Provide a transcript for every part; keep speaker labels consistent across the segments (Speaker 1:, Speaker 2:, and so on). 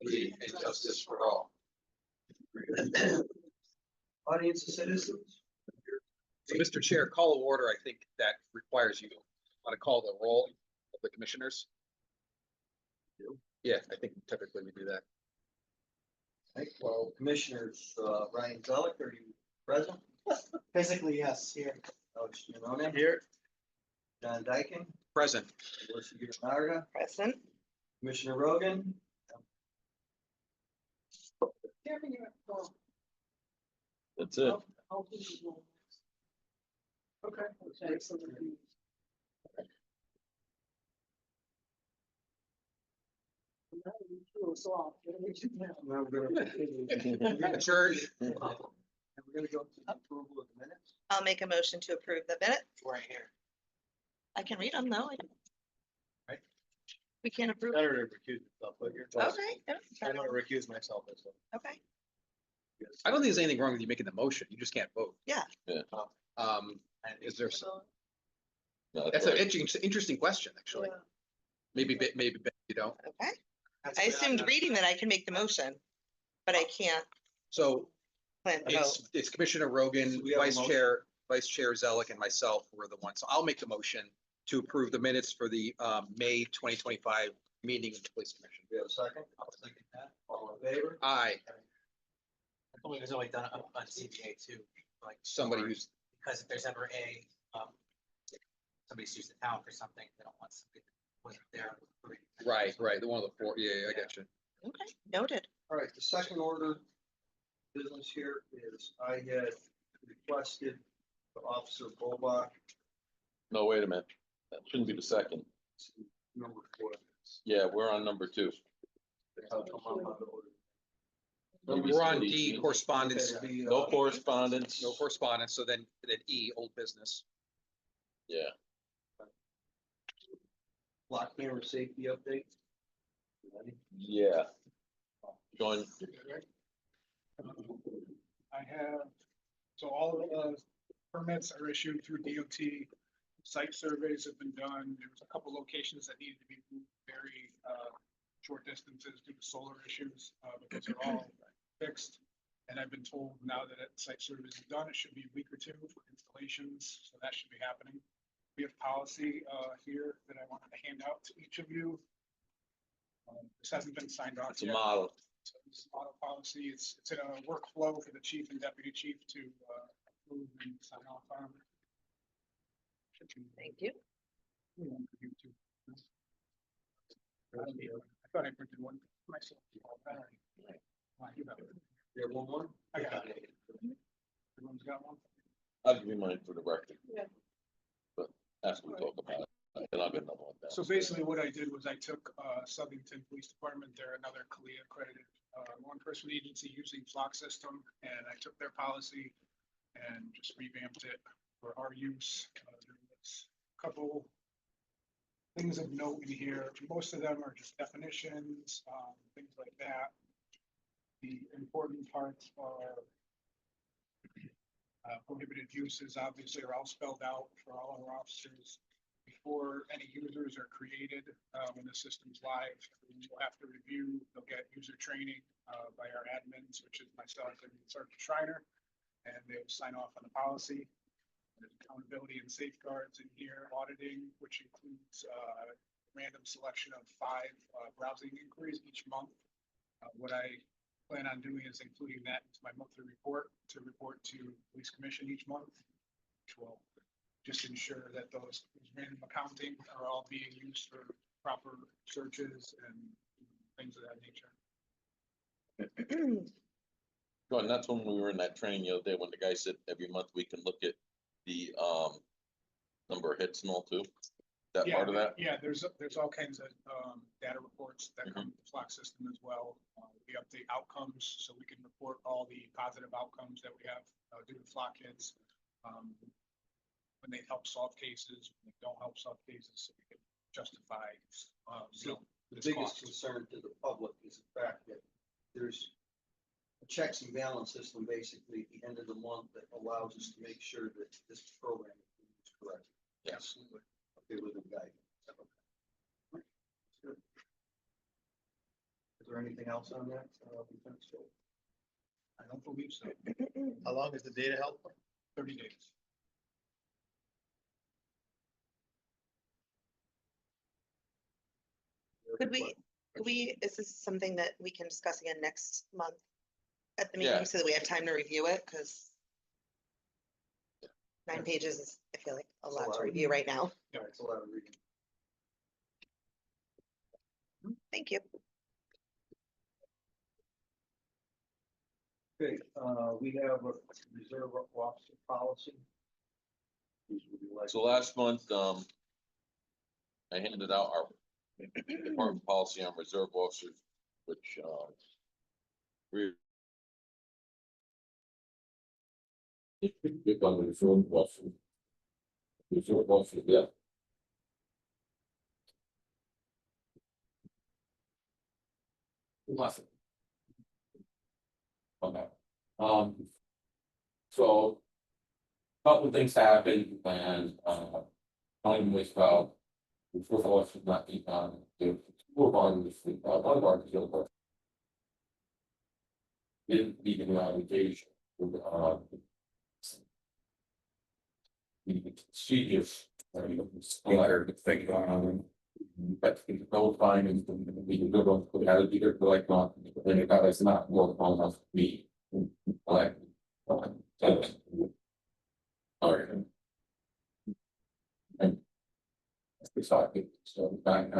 Speaker 1: liberty, and justice for all.
Speaker 2: Audience of citizens.
Speaker 1: So, Mr. Chair, call of order, I think that requires you want to call the roll of the commissioners. Yeah, I think typically we do that.
Speaker 2: Right, well, Commissioners, Ryan Zelik, are you present?
Speaker 3: Physically, yes, here.
Speaker 2: Alex Giannone here. John Dyken,
Speaker 1: Present.
Speaker 2: Melissa Gianarga,
Speaker 4: Present.
Speaker 2: Commissioner Rogan.
Speaker 5: That's it.
Speaker 2: Okay. Now we're gonna continue.
Speaker 1: Adjourn.
Speaker 2: And we're gonna go to the approval of the minutes.
Speaker 4: I'll make a motion to approve the minutes.
Speaker 2: Right here.
Speaker 4: I can read them though.
Speaker 2: Right.
Speaker 4: We can't approve.
Speaker 2: Better to recuse yourself, but you're.
Speaker 4: Okay. yeah,
Speaker 2: I don't recuse myself as well.
Speaker 4: Okay.
Speaker 1: I don't think there's anything wrong with you making the motion. You just can't vote.
Speaker 4: Yeah.
Speaker 5: Yeah.
Speaker 1: Is there,
Speaker 5: No,
Speaker 1: that's
Speaker 5: right.
Speaker 1: an interesting question, actually. Maybe you don't.
Speaker 4: Okay. I assumed reading that I can make the motion, but I can't
Speaker 1: So
Speaker 4: plan the vote.
Speaker 1: it's Commissioner Rogan,
Speaker 2: So we have a
Speaker 1: Vice Chair Zelik, and myself were the ones. So I'll make the motion to approve the minutes for the May 2025 meeting of the Police Commission.
Speaker 2: We have a second? I'll second that. All in favor?
Speaker 1: Aye.
Speaker 3: I believe it's only done on CBA too, like.
Speaker 1: Somebody
Speaker 3: or-
Speaker 1: who's,
Speaker 3: Because if there's ever somebody sues the town for something, they don't want somebody that wasn't there.
Speaker 1: right, the one of the four. Yeah, I got you.
Speaker 4: Okay, noted.
Speaker 2: All right, the second order business here is I had requested the Officer Bobach,
Speaker 5: No, wait a minute. That shouldn't be the second.
Speaker 2: number 4.
Speaker 5: Yeah, we're on number 2.
Speaker 1: We're on D, correspondence,
Speaker 5: No correspondence.
Speaker 1: no correspondence. So then E, old business.
Speaker 5: Yeah,
Speaker 2: Lock camera safety update. Ready?
Speaker 5: yeah. Join,
Speaker 6: I have, so all of the permits are issued through DOT. Site surveys have been done. There was a couple locations that needed to be moved very short distances due to solar issues, but those are all fixed. And I've been told now that site surveys are done, it should be a week or two for installations, so that should be happening. We have policy here that I wanted to hand out to each of you. This hasn't been signed off
Speaker 5: it's a
Speaker 6: yet.
Speaker 5: model.
Speaker 6: So this auto policy, it's in a workflow for the chief and deputy chief to approve and sign off on.
Speaker 4: Thank you.
Speaker 6: I thought I printed one myself. You got it.
Speaker 2: You have one more?
Speaker 6: I got it. Everyone's got one?
Speaker 5: I'll give you mine for the record.
Speaker 4: Yeah.
Speaker 5: But after we talk about it, then I'll get another one down.
Speaker 6: So basically what I did was I took Southington Police Department, they're another CALIA accredited law enforcement agency using Flock system, and I took their policy and just revamped it for our use. There was a couple things of note in here. Most of them are just definitions, things like that. The important parts are prohibited uses, obviously, are all spelled out for all our officers. Before any users are created, when the system's live, we'll have to review, they'll get user training by our admins, which is myself and Sergeant Schreiner, and they'll sign off on the policy. There's accountability and safeguards in here, auditing, which includes random selection of 5 browsing inquiries each month. What I plan on doing is including that into my monthly report to Police Commission each month, which will just ensure that those random accounting are all being used for proper searches and things of that nature.
Speaker 5: John, that's when we were in that training the other day, when the guy said every month we can look at the number of hits and all too. That
Speaker 6: Yeah,
Speaker 5: part of that?
Speaker 6: Yeah, there's all kinds of data reports that come with the Flock system as well. We update outcomes, so we can report all the positive outcomes that we have due to Flock hits. When they help solve cases, when they don't help solve cases, so we can justify.
Speaker 2: The biggest concern to the public is the fact that there's a checks and balance system basically at the end of the month that allows us to make sure that this program is correct.
Speaker 6: Yes.
Speaker 2: Okay, with the guidance. there anything else on that? Lieutenant Stoll?
Speaker 6: I don't believe so.
Speaker 3: How long is the data held for?
Speaker 6: 30 days.
Speaker 4: Could we, is this something that we can discuss again next month at the
Speaker 5: Yeah.
Speaker 4: meeting so that we have time to review it? Cause 9 pages is, I feel like a lot to review right now.
Speaker 2: Yeah, it's a lot of reading.
Speaker 4: Thank you.
Speaker 2: Okay, we have a reserve officer policy. Would you like-
Speaker 5: So last month, I handed out our department policy on reserve officers, which, we. Click on the reserve officer. Reserve officer, yeah. Nothing. Okay, so. Couple of things happened and, time was about. The fourth officer should not be, the fourth on the, one of our deal. Didn't even allegation, she is, letter to think on. But the no findings, we can go on, put out either like not, then it got us not more on us, me. Like. Alright. And. It's all good, so back,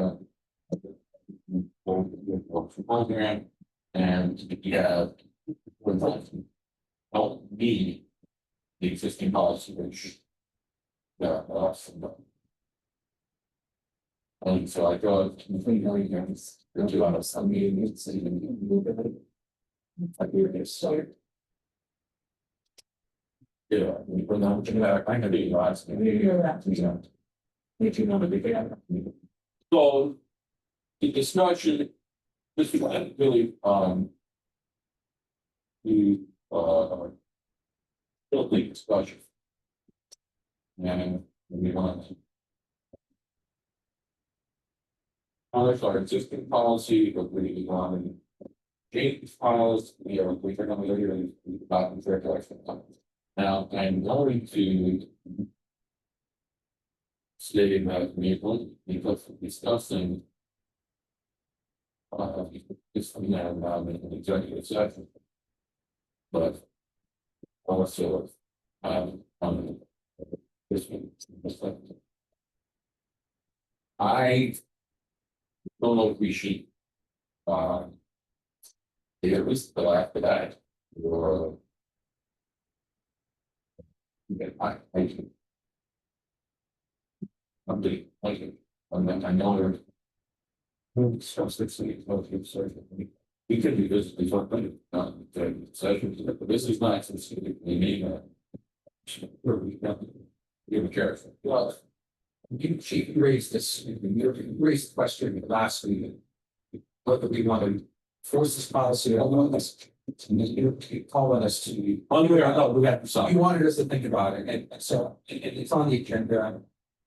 Speaker 5: program, and you have. Help me. The existing policy, which. Yeah, awesome. And so I go to do on some meetings. I hear this, so. Yeah, we put on to that, I know the last, maybe you're after, you know. If you want to be there. So. The discussion. This is really, the, building discussion. And we want. That's our existing policy, but we want to. Change policy, we are, we are going to hear about the fair collection. Now, I'm going to. Stating that Maple, because discussing. It's, you know, an executive session. But. Also. This one. I. Don't know if we should. There was the after that. Or. Yeah, I. I'm doing, and then I know. So sixty, we could do this before, the sessions, but this is not specifically me. Give a careful. Well. She raised this, you raised the question last week. Whether we want to force this policy or want us to, you calling us to. Oh, no, we have, so you wanted us to think about it, and so it's on the agenda.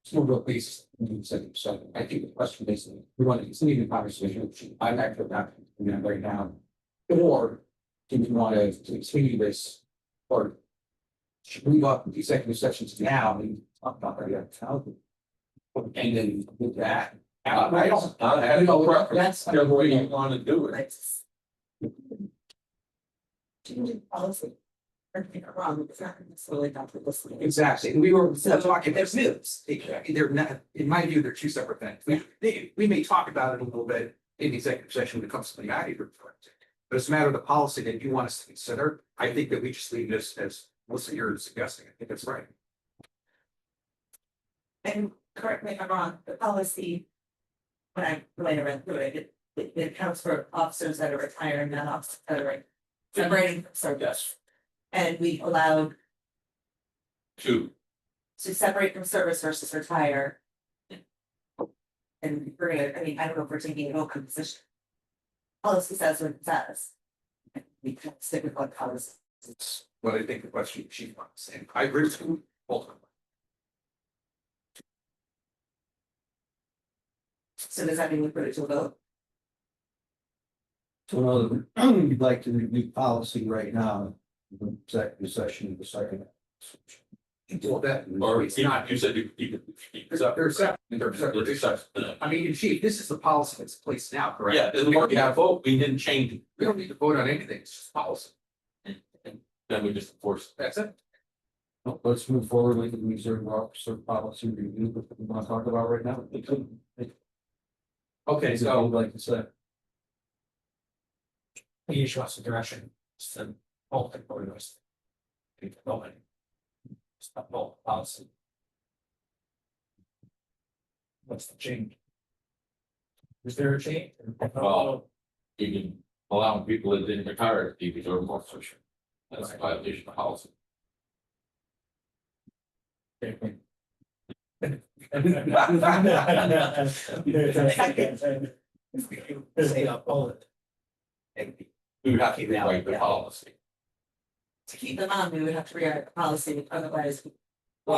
Speaker 5: It's no real basis, so I think the question is, we want to continue the conversation, I'm actually not, right now. Or do we want to continue this, or should we go up the executive sessions now and talk about that? And then with that. I don't know, that's the way you want to do it.
Speaker 7: Changing policy. Or think wrong, it's not necessarily not for listening.
Speaker 8: Exactly, we were talking, there's news, they're not, in my view, they're two separate things, we may talk about it a little bit in the executive session when it comes to the ID report. But it's a matter of the policy that you want us to consider, I think that we just leave this as Melissa, you're suggesting, I think that's right.
Speaker 7: And correct me if I'm wrong, the policy. When I later read through it, it accounts for officers that are retiring, not officers that are separating from service.
Speaker 8: Yes.
Speaker 7: And we allowed
Speaker 5: Two.
Speaker 7: to separate from service versus retire. And bring it, I mean, I don't know if we're taking an open position. Policy says what it says. We can stick with what policy.
Speaker 8: It's what I think the question she wants, and I agree with you ultimately.
Speaker 7: So does that mean we put it to a vote?
Speaker 9: So we'd like to review policy right now, the executive session, the second.
Speaker 8: Well, that,
Speaker 10: Or it's not, you said you.
Speaker 8: they're separate, I mean, chief, this is the policy that's in place now, correct?
Speaker 10: Yeah, we already have vote, we didn't change it,
Speaker 8: We don't need to vote on anything, it's just policy,
Speaker 10: then we just enforced.
Speaker 8: that's it.
Speaker 9: Let's move forward with the reserve officer policy review that we want to talk about right now.
Speaker 8: Okay,
Speaker 9: Is it
Speaker 8: so.
Speaker 9: I'd like to say?
Speaker 3: He issues a direction, so, all the boards. Nobody. Stop all policy. What's the change? Is there a change?
Speaker 10: Well, you can allow people that didn't retire to be reserve officers. That's a violation of policy.
Speaker 3: Say up all it.
Speaker 10: We would have to rewrite the policy.
Speaker 7: To keep them on, we would have to rewrite the policy, otherwise, leave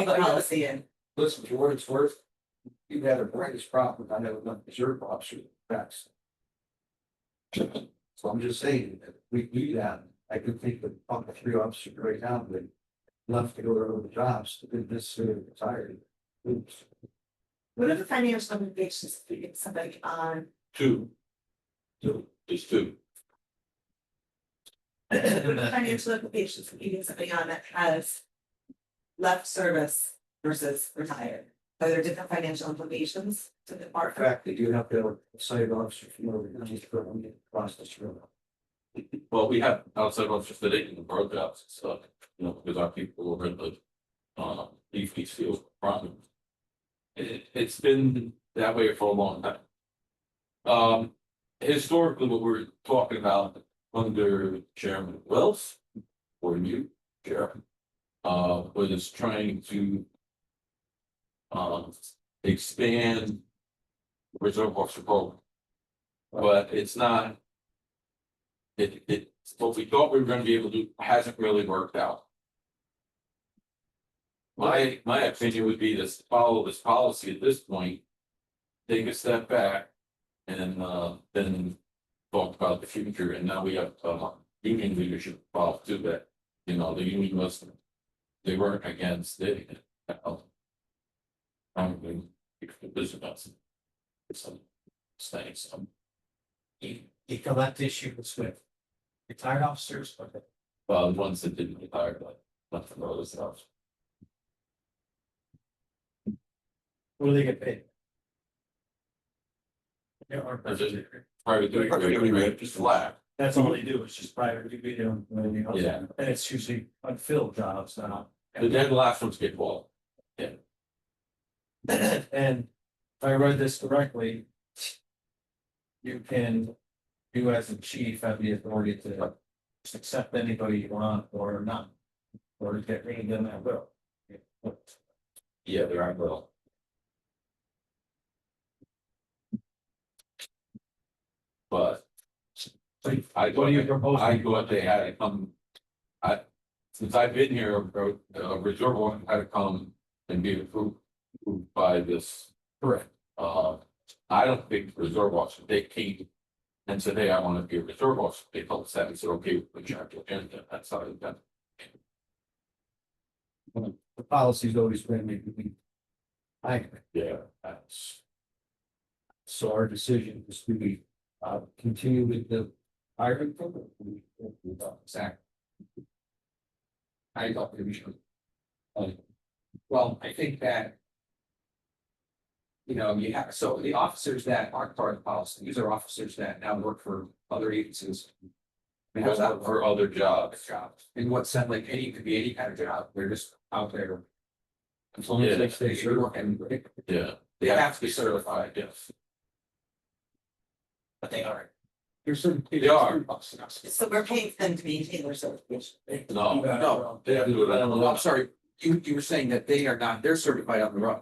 Speaker 7: the
Speaker 9: Well,
Speaker 7: policy in.
Speaker 9: listen, for what it's worth, you've had a greatest problem, I know, with reserve officer, that's. So I'm just saying, if we do that, I could think that on the 3 officers right now, they left to go to other jobs, they didn't necessarily retired. Oops.
Speaker 7: What are the financial implications if we get somebody on?
Speaker 10: Two. Just two.
Speaker 7: What are the financial implications of getting somebody on that has left service versus retired? Are there different financial implications to the
Speaker 9: In
Speaker 7: department?
Speaker 9: fact, they do have to have a site officer from over the just for the process.
Speaker 10: Well, we have outside officers that they can work jobs and stuff, you know, because our people over in the, leaf field problem. It's been that way for a long time. Historically, what we're talking about under Chairman Wells, or you, Chairman, was trying to expand reserve officer program. But it's not. What we thought we were gonna be able to do hasn't really worked out. My opinion would be to follow this policy at this point. Take a step back. And then talk about the future, and now we have union leadership involved too, that, you know, the union was. They weren't against it. Probably the business. Some things, some.
Speaker 3: You collect issues with retired officers, but
Speaker 10: The ones that didn't retire, like, not from those stuff.
Speaker 3: what do they get paid? There are.
Speaker 10: Or just private duty rate, just flat.
Speaker 3: That's all they do, it's just private, you know, anything else.
Speaker 10: Yeah.
Speaker 3: And it's usually unfilled jobs, not.
Speaker 10: The dead last ones get bought.
Speaker 3: And if I read this correctly. You can, you as a chief have the authority to just accept anybody you want or not. Or get rid of them at will.
Speaker 10: Yeah, there are little. But. I
Speaker 3: What do you
Speaker 10: thought,
Speaker 3: propose?
Speaker 10: I thought they had to come. Since I've been here, a reserve one had to come and be approved by this.
Speaker 8: Correct.
Speaker 10: I don't think the reserve officer, they came and said, hey, I want to be a reserve officer. They told us that, and said, okay, we'll put you on the agenda. That's how it done.
Speaker 9: The policy's always been maybe.
Speaker 10: Yeah, that's.
Speaker 9: So our decision is to be continue with the hiring program.
Speaker 8: Exactly. I thought we should. Well, I think that. You know, you have, so the officers that aren't part of the policy, these are officers that now work for other agencies. I mean, how's that work?
Speaker 10: For other jobs.
Speaker 8: Jobs, in what sense, like any, could be any kind of job, they're just out there.
Speaker 9: As long as they stay
Speaker 8: They're
Speaker 9: certified.
Speaker 8: working,
Speaker 10: Yeah.
Speaker 8: they have to be certified,
Speaker 10: Yes.
Speaker 3: But they are.
Speaker 9: You're certain.
Speaker 10: They are.
Speaker 7: So we're paying them to maintain their certification.
Speaker 10: No,
Speaker 8: No.
Speaker 10: they have to do it.
Speaker 8: Oh, I'm sorry, you were saying that they are not, they're certified on their own.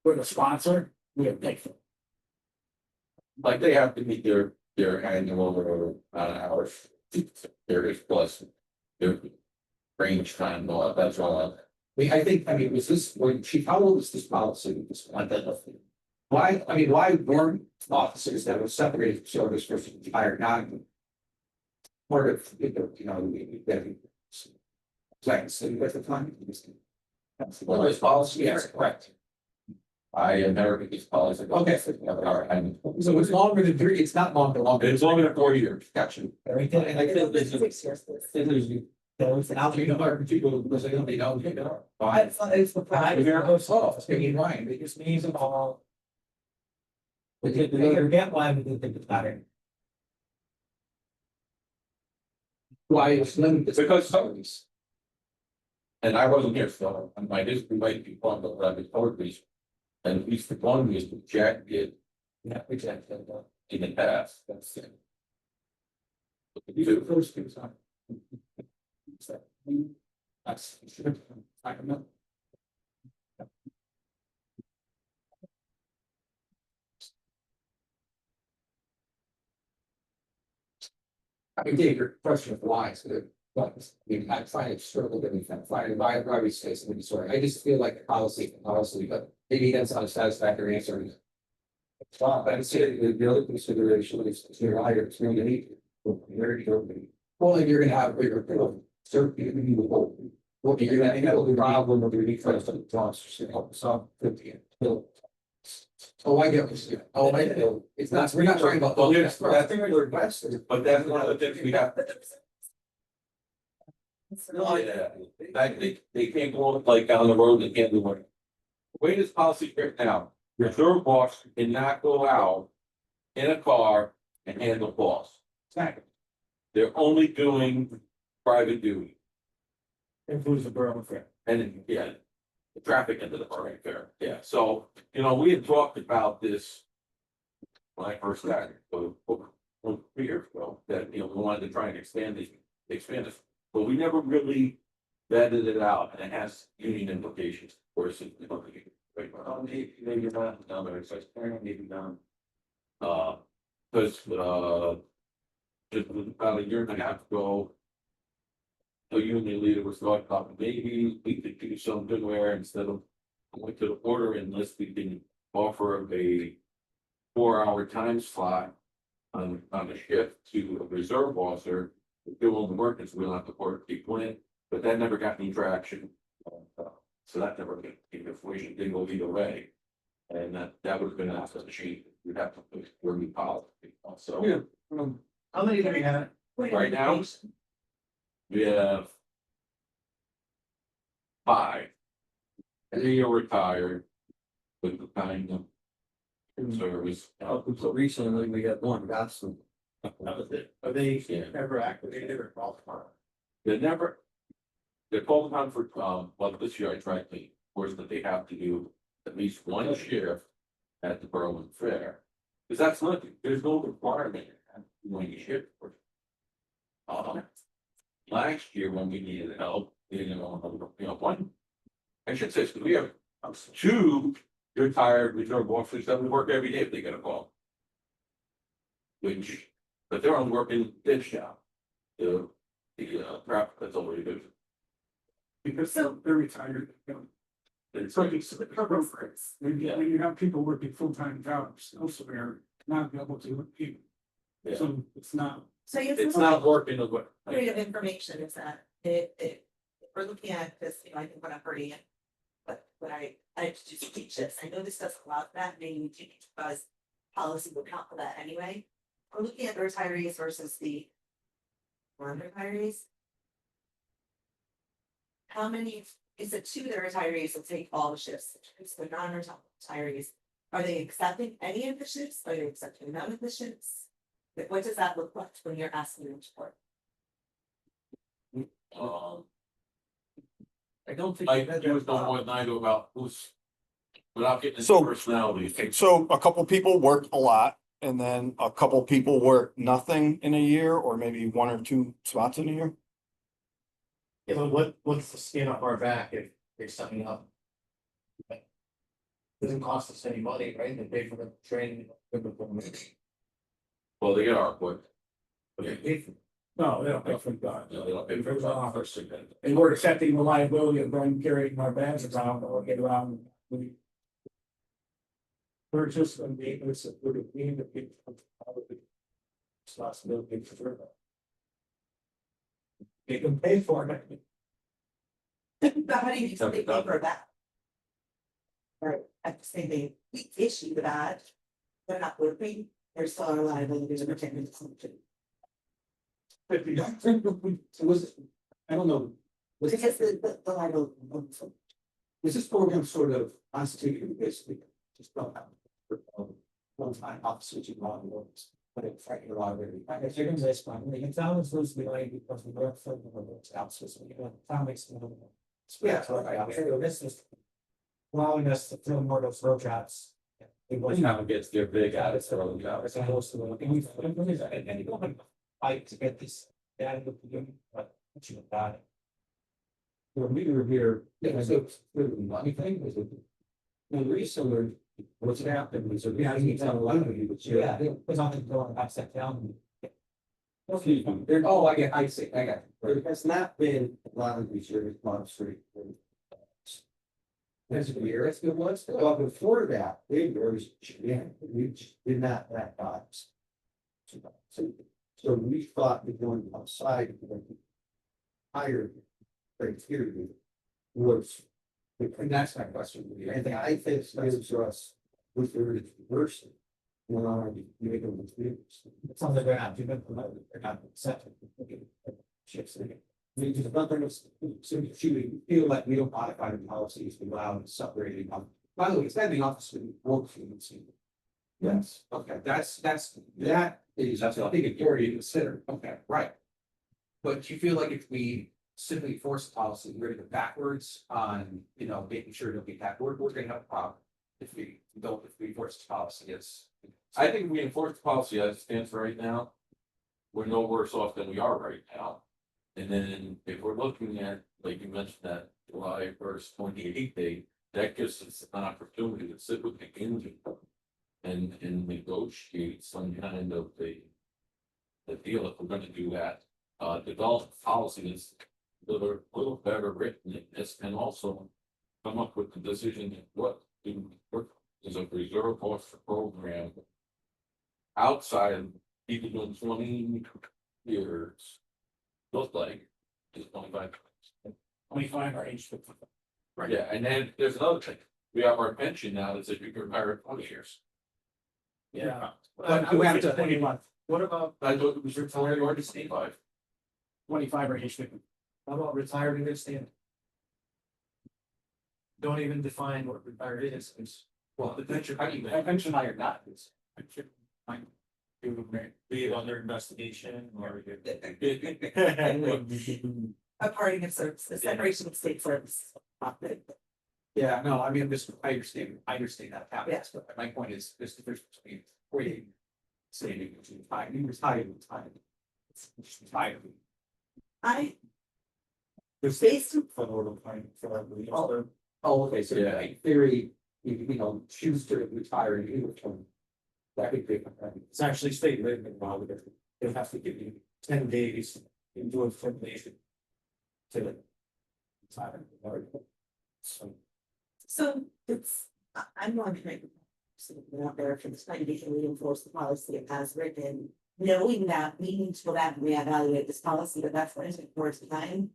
Speaker 3: With a sponsor, we have paid for.
Speaker 10: Like they have to meet their annual hours. There plus. Their range time, and all that, that's all.
Speaker 8: I mean, was this, when chief, how old is this policy? This one?
Speaker 5: why weren't officers that were separated from service for hired not? Part of, you know, that. Thanks, at the time. Well, this policy, yes, correct. I never get these policies, okay, all right, so it's longer than 3, it's not longer. It's longer than 4 years, gotcha.
Speaker 3: Everything, and I think this is.
Speaker 7: 6 years.
Speaker 5: Now, you know, people, because they don't,
Speaker 3: It's the private.
Speaker 5: Speaking Ryan,
Speaker 3: It just means them all. We did, they get why we did think about it.
Speaker 5: why it's limited, because salaries. And I wasn't here, so my history might be wrong, but I've been told these. And at least the one is that Jack did.
Speaker 3: Yeah, exactly.
Speaker 5: In the past, that's it. But these are the first things I. That's. I don't know. I can take your question of why, it's good, but I find it struggle to find my driver's space and sorry, I just feel like policy, but maybe that's not a satisfactory answer. But I'd say the other consideration is you're higher, it's going to need. Well, if you're gonna have bigger, certainly, well, you're gonna have a problem with the request of the process, you know, so. Oh, I get what you're saying. Oh, I know. It's not, we're not talking about.
Speaker 10: Well, yes,
Speaker 5: I think we're request.
Speaker 10: But that's one of the things we have. Yeah, they can't go like down the road, they can't do it. The way this policy is written now, your third boss cannot go out in a car and handle calls. They're only doing private duty.
Speaker 3: Includes the borough fair.
Speaker 10: And then, yeah, the traffic into the parking fair, yeah, so, you know, we had talked about this. When I first got here, so, 3 years ago, that, you know, we wanted to try and expand this, but we never really vetted it out, and it has union implications, of course, you know, maybe not, but it's like, maybe not. Because, just about a year and a half ago. A union leader was talking about maybe we could do something where instead of going to the order enlist, we can offer a 4-hour time slot on the shift to a reserve officer to do all the work, and so we don't have to work people in, but that never got any traction. So that never came to fruition, didn't go either way. And that would have been after the sheet, we'd have to put where we policy, so.
Speaker 5: Yeah.
Speaker 3: How many do we have?
Speaker 10: Right now? We have 5. 3 are retired. With the kind of service.
Speaker 9: So recently we got one, got some.
Speaker 10: That was it.
Speaker 3: Are they
Speaker 10: Yeah.
Speaker 3: ever activated or called for?
Speaker 10: They're never. They're called upon for, well, this year I tried to, force that they have to do at least 1 shift at the Berlin Fair. Because that's not, there's no requirement when you shift. Last year when we needed help, you know, one. I should say, we have 2 retired reserve officers that work every day if they get a call. Which, but they're on working this shop. The traffic that's already good.
Speaker 6: Because they're retired, you know,
Speaker 10: It's
Speaker 6: so it's the cover for it. When you have people working full-time jobs elsewhere, not be able to keep.
Speaker 10: Yeah.
Speaker 6: So it's not.
Speaker 7: So
Speaker 10: It's not working the way.
Speaker 7: Point of information is that if we're looking at this, you know, I think what I'm already in. But when I just teach this, I know this doesn't allow that, maybe we teach because policy will count for that anyway. We're looking at the retirees versus the non-retirees. How many, is it 2 that are retirees that take all the shifts, it's the non-retirees, are they accepting any of the shifts, are they accepting none of the shifts? Like, what does that look like when you're asking them to work?
Speaker 3: I don't think.
Speaker 10: I use no more than I do about who's. Without getting into
Speaker 11: So-
Speaker 10: personality.
Speaker 11: So a couple people work a lot and then a couple people work nothing in a year or maybe 1 or 2 spots in a year.
Speaker 3: Yeah, but what's the skin off our back if they're signing up? Doesn't cost us any money, right? They pay for the training.
Speaker 10: Well, they get our work.
Speaker 6: No, they don't pay for God.
Speaker 10: No, they don't pay for
Speaker 6: There's
Speaker 10: the
Speaker 6: an
Speaker 10: office.
Speaker 6: And we're accepting the liability of going carrying our bags around or get around.
Speaker 3: purchase and maintenance of the being the big. Responsibility for. They can pay for it.
Speaker 7: But how do you think they pay for that? Right, I'm just saying we issue that, they're not working, there's still a liability to protect the consumption.
Speaker 8: But we don't think that we, so was, I don't know, was
Speaker 7: Because
Speaker 8: this,
Speaker 7: the liability.
Speaker 8: was this program sort of constituted basically just don't have. One time opposite you want words, but it's like a lot of it.
Speaker 3: I guess you're gonna say, fine, the town is supposed to be like, because we work for the outsourcing, you know, town makes.
Speaker 8: Yeah.
Speaker 3: This is. Allowing us to fill more of those road jobs. It was
Speaker 10: Now it gets their big out of
Speaker 3: it's as opposed to, and you don't have to fight to get this, out of the, but you got it.
Speaker 8: When we were here, yeah, so the money thing was it. No, recently, what's happened was, yeah, you tell a lot of you, but
Speaker 3: Yeah, it was on the door, upside down.
Speaker 8: Oh, I see, I got it. There has not been a lot of these years, Street. As a year, it's good once, well, before that, they were, yeah, we did not have dogs. So we thought that going outside. Higher criteria was. And that's my question, and I think gives us, with the diversity. Make them.
Speaker 3: It's on the ground, you've been promoted, they're not accepted. Shifts in it. We just nothing of, so we feel like we don't modify the policies, we allow separating up.
Speaker 8: By the way, it's that the office would work for you. Yes, okay, that is, I think a area to consider, okay, right. But do you feel like if we simply force the policy, we're gonna go backwards on, making sure it'll be backward, we're gonna have a problem. If we force the policy, it's.
Speaker 10: I think we enforce the policy as it stands right now. We're no worse off than we are right now. And then if we're looking at, like you mentioned, that July 1st, 28th date, that gives us an opportunity to sit with the engine. And negotiate some kind of the deal if we're gonna do that. Develop policy that's a little better written in this, and also come up with the decision, what is a reserve officer program outside of people doing 20 years, look like is 25.
Speaker 3: 25 or age 50.
Speaker 10: Right. Yeah, and then there's another thing, we have our pension now that says you can retire at 20 years.
Speaker 3: Yeah.
Speaker 8: But you have to-
Speaker 3: 21. What about
Speaker 10: I thought it was retired or 25.
Speaker 3: 25 or age 50? How about retired in good standing? Don't even define what retired is, it's.
Speaker 8: Well, the pension,
Speaker 3: I mentioned I or not, it's. Be it under investigation or.
Speaker 7: A party of service, the separation of state service.
Speaker 8: yeah, no, I mean, I understand that happens, but my point is, there's the difference between waiting. Saving, time, retired. It's retired.
Speaker 7: I,
Speaker 3: There's
Speaker 7: based on
Speaker 8: Oh, okay, so yeah, in theory, choose to retire in either term. That could be.
Speaker 3: It's actually state written in law, but they'll have to give you 10 days into information. To.
Speaker 7: So it's, I'm not gonna. Out there for this night, we can reinforce the policy as written, knowing that we need to go back and reevaluate this policy, but that's what it's worth time.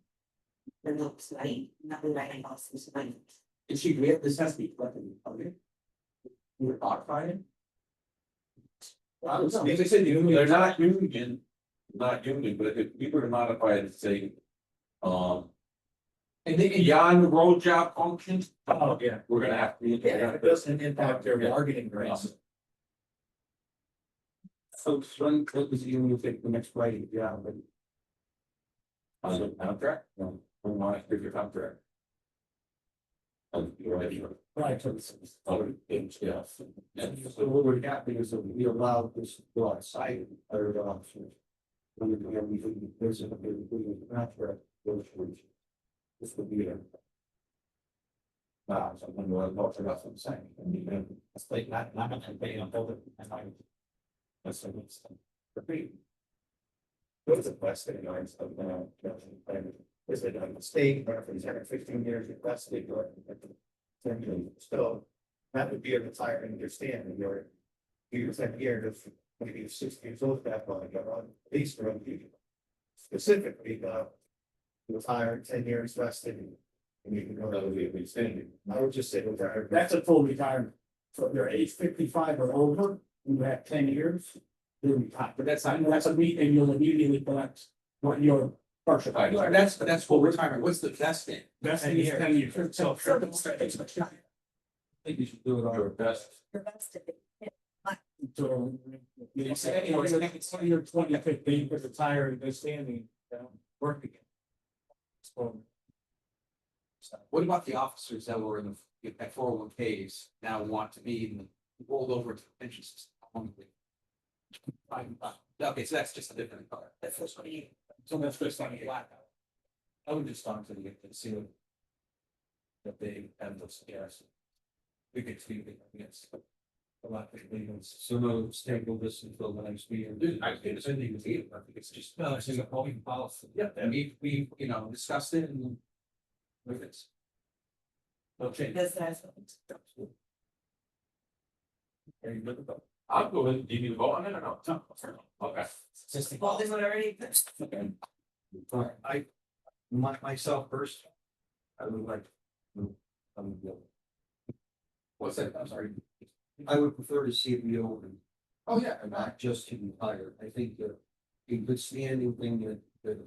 Speaker 7: They're not tonight, nothing writing policies tonight.
Speaker 8: Is she, this has to be collected, okay? You're codifying?
Speaker 10: As I said, they're not union, but if we were to modify it to say,
Speaker 8: And they,
Speaker 10: beyond the road job function,
Speaker 3: Oh, yeah.
Speaker 10: we're gonna have to.
Speaker 3: It doesn't impact their bargaining rights.
Speaker 8: so when, what was you think the next writing, yeah, but.
Speaker 10: On the contract, no, we want to figure contract. You're right.
Speaker 3: Right.
Speaker 10: Yeah.
Speaker 8: So what we're happening is that we allow this to go outside other options. There's a contract, those words. This would be a. Something we're talking about, I'm saying,
Speaker 3: It's like not gonna pay on building. That's a good stuff. What's the best thing of is it on the state, or if he's having 15 years invested, or 10 years, still,
Speaker 9: That would be a retirement understanding, where he was at here, if maybe 60 years old, that one, at least for people. Specifically, retired 10 years vested. And you can go.
Speaker 5: That would be a big thing.
Speaker 9: I would just say retired.
Speaker 12: That's a full retirement. So if they're age 55 or over, you have 10 years. They're retired.
Speaker 8: But that's not,
Speaker 12: That's a meet and you'll immediately collect what your partial.
Speaker 8: that's full retirement. What's the vesting?
Speaker 12: That's 10 years. So.
Speaker 3: I think you should do it on
Speaker 10: Your best.
Speaker 7: The best of it.
Speaker 12: So. You say, you know, it's 20 or 2015, but retired, they're standing, work again. So.
Speaker 8: What about the officers that were in the, at 401ks now want to be in the, rolled over to the pension system? Okay, so that's just a different part.
Speaker 7: That's what we need.
Speaker 12: So that's just like a blackout. I would just talk to the, see what. That they have those, yes. We could see it, yes. A lot of things.
Speaker 3: So no, table this until the next meeting.
Speaker 8: I think it's anything with you. I think it's just.
Speaker 3: No, it's just a public policy.
Speaker 8: Yeah, and we, you know, discussed it and. With this. Okay.
Speaker 7: Because that's.
Speaker 12: Are you good with that?
Speaker 10: I'll go ahead. Do you need to vote on it or no?
Speaker 12: No.
Speaker 10: Okay.
Speaker 7: Well, this one already.
Speaker 9: I, myself first, I would like.
Speaker 8: What's that? I'm sorry.
Speaker 9: I would prefer to see it be open.
Speaker 8: Oh, yeah.
Speaker 9: And not just to retire. I think that a good standing thing that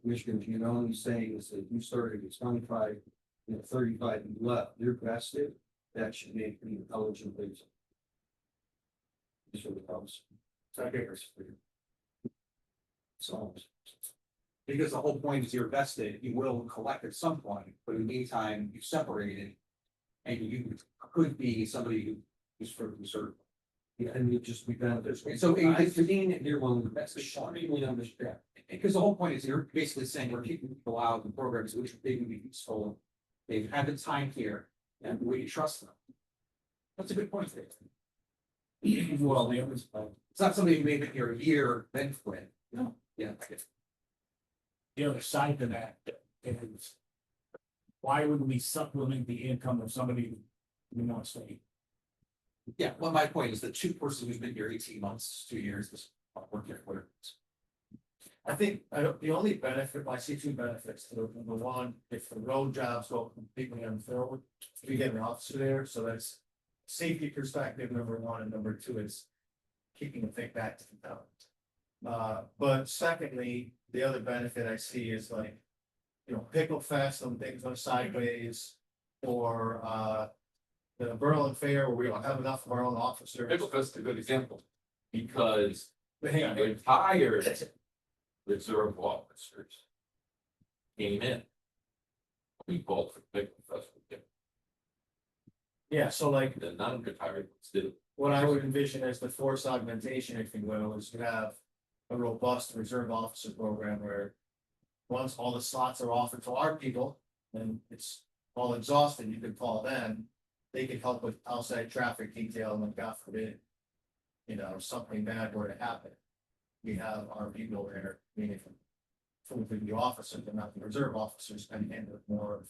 Speaker 9: Commissioner Giannone is saying is that you started at 25, 35 you left, you're vested, that should make you eligible. These are the problems. So.
Speaker 8: Because the whole point is you're vested, you will collect at some point, but in the meantime, you separated. And you could be somebody who's for reserve.
Speaker 9: Yeah, and you just be benefits.
Speaker 8: So
Speaker 9: I've seen it, you're one of the best.
Speaker 8: extremely understand. Because the whole point is you're basically saying we're keeping people out of programs which they would be useful. They've had the time here and we trust them. That's a good point.
Speaker 12: Well, the other.
Speaker 8: It's not somebody who made it here a year, then quit. No, yeah.
Speaker 12: The other side to that is. Why would we supplement the income of somebody who wants to?
Speaker 8: Yeah, well, my point is the two person who's been here 18 months, 2 years, this working at whatever.
Speaker 3: I think, the only benefit, I see two benefits to it. Number one, if the road jobs go completely unfilled, we get an officer there, so that's. Safety perspective, number one, and number two is keeping the thing back to the town. But secondly, the other benefit I see is like. Pickle Fest and things go sideways, or the Berlin Fair where we don't have enough of our own officers.
Speaker 10: Pickle Fest is a good example. Because
Speaker 3: But hang on,
Speaker 10: the entire reserve officers came in. We voted for Pickle Fest.
Speaker 3: yeah, so like
Speaker 10: The non-retired did.
Speaker 3: what I would envision as the force augmentation, if you will, is you have a robust reserve officer program where. Once all the slots are offered to our people, and it's all exhausted, you can call them. They can help with outside traffic detail, and God forbid. Something bad were to happen. We have our people there, meaning from the officers, but not the reserve officers, and handle more of.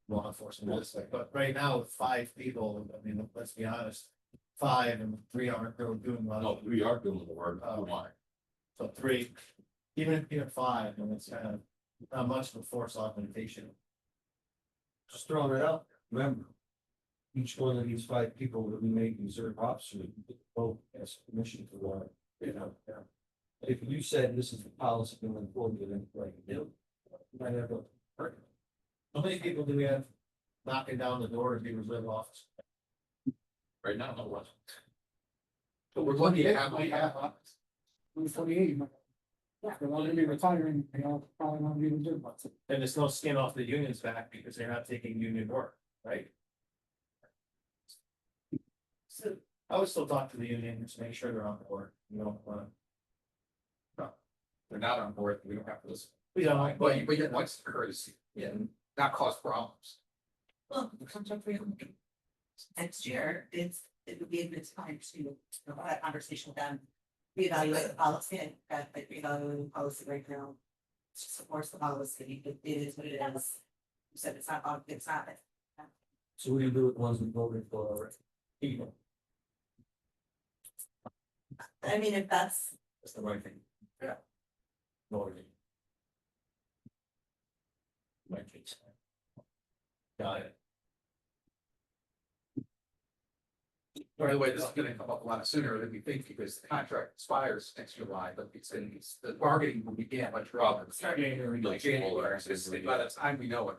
Speaker 3: Law enforcement aspect, but right now with 5 people, I mean, let's be honest, 5 and 3 aren't really doing well.
Speaker 10: No, we are doing the work. Why?
Speaker 3: So 3, even 5, and it's kind of not much of a force augmentation.
Speaker 9: Just throwing it out, remember. Each one of these 5 people that we make reserve officers, vote as commission to our, If you said this is the policy going forward, then like, you might have a.
Speaker 3: How many people do we have knocking down the door to be reserve officer?
Speaker 10: Right now, no one.
Speaker 8: But we're lucky to have.
Speaker 12: 48. They want to be retiring, probably want to be reserve.
Speaker 3: And there's no skin off the union's back because they're not taking union work, right? So I would still talk to the union to make sure they're on board,
Speaker 8: They're not on board, we don't have to listen.
Speaker 3: But
Speaker 8: But what's the courtesy? Yeah, not cause problems.
Speaker 7: Well, next year, it would be a good time to have a conversation with them. Reevaluate the policy and reevaluate the policy right now. Supports the policy, it is what it is. You said it's not.
Speaker 12: So we can do it ones we voted for already. People,
Speaker 7: I mean, if that's,
Speaker 12: that's the right thing. Yeah. Voting. Right, Jason. Got it.
Speaker 8: By the way, this is gonna come up a lot sooner than we think because the contract expires next July, but the bargaining will begin much earlier. January, like January, so it's by the time we know it.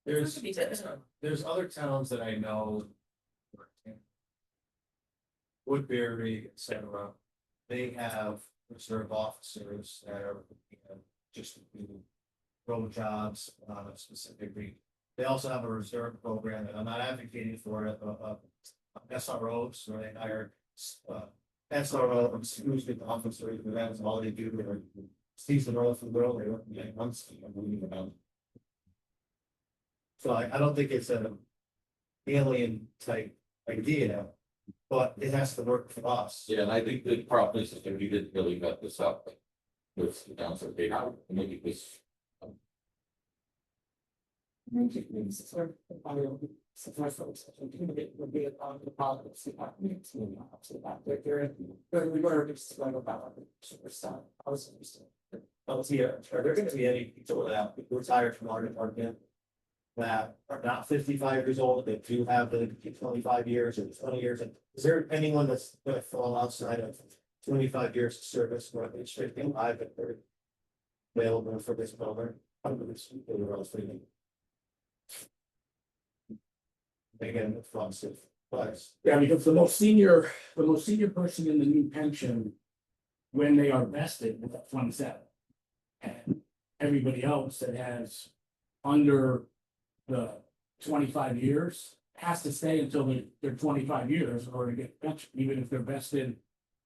Speaker 3: There's,
Speaker 7: This would be good.
Speaker 3: there's other towns that I know. Woodbury, et cetera, they have reserve officers that are, just do road jobs, specifically. They also have a reserve program, and I'm not advocating for it, SROs, where they hire, SRO, excuse me, officers, but that's all they do, they're seasonal for the world, they work like once, I'm reading about. So I don't think it's a alien type idea, but it has to work for us.
Speaker 10: Yeah, and I think the problem is that we didn't really vet this up. With the downside, they have, maybe this.
Speaker 3: I was here, are there gonna be any people that retired from our department? That are not 55 years old, that do have the 25 years or 20 years, and is there anyone that's gonna fall outside of 25 years of service, where they should be alive, but they're available for this program? Under this, again, the funds of, but
Speaker 13: Yeah, because the most senior person in the new pension, when they are vested, is at 27. And everybody else that has under the 25 years has to stay until they're 25 years or to get pension, even if they're vested.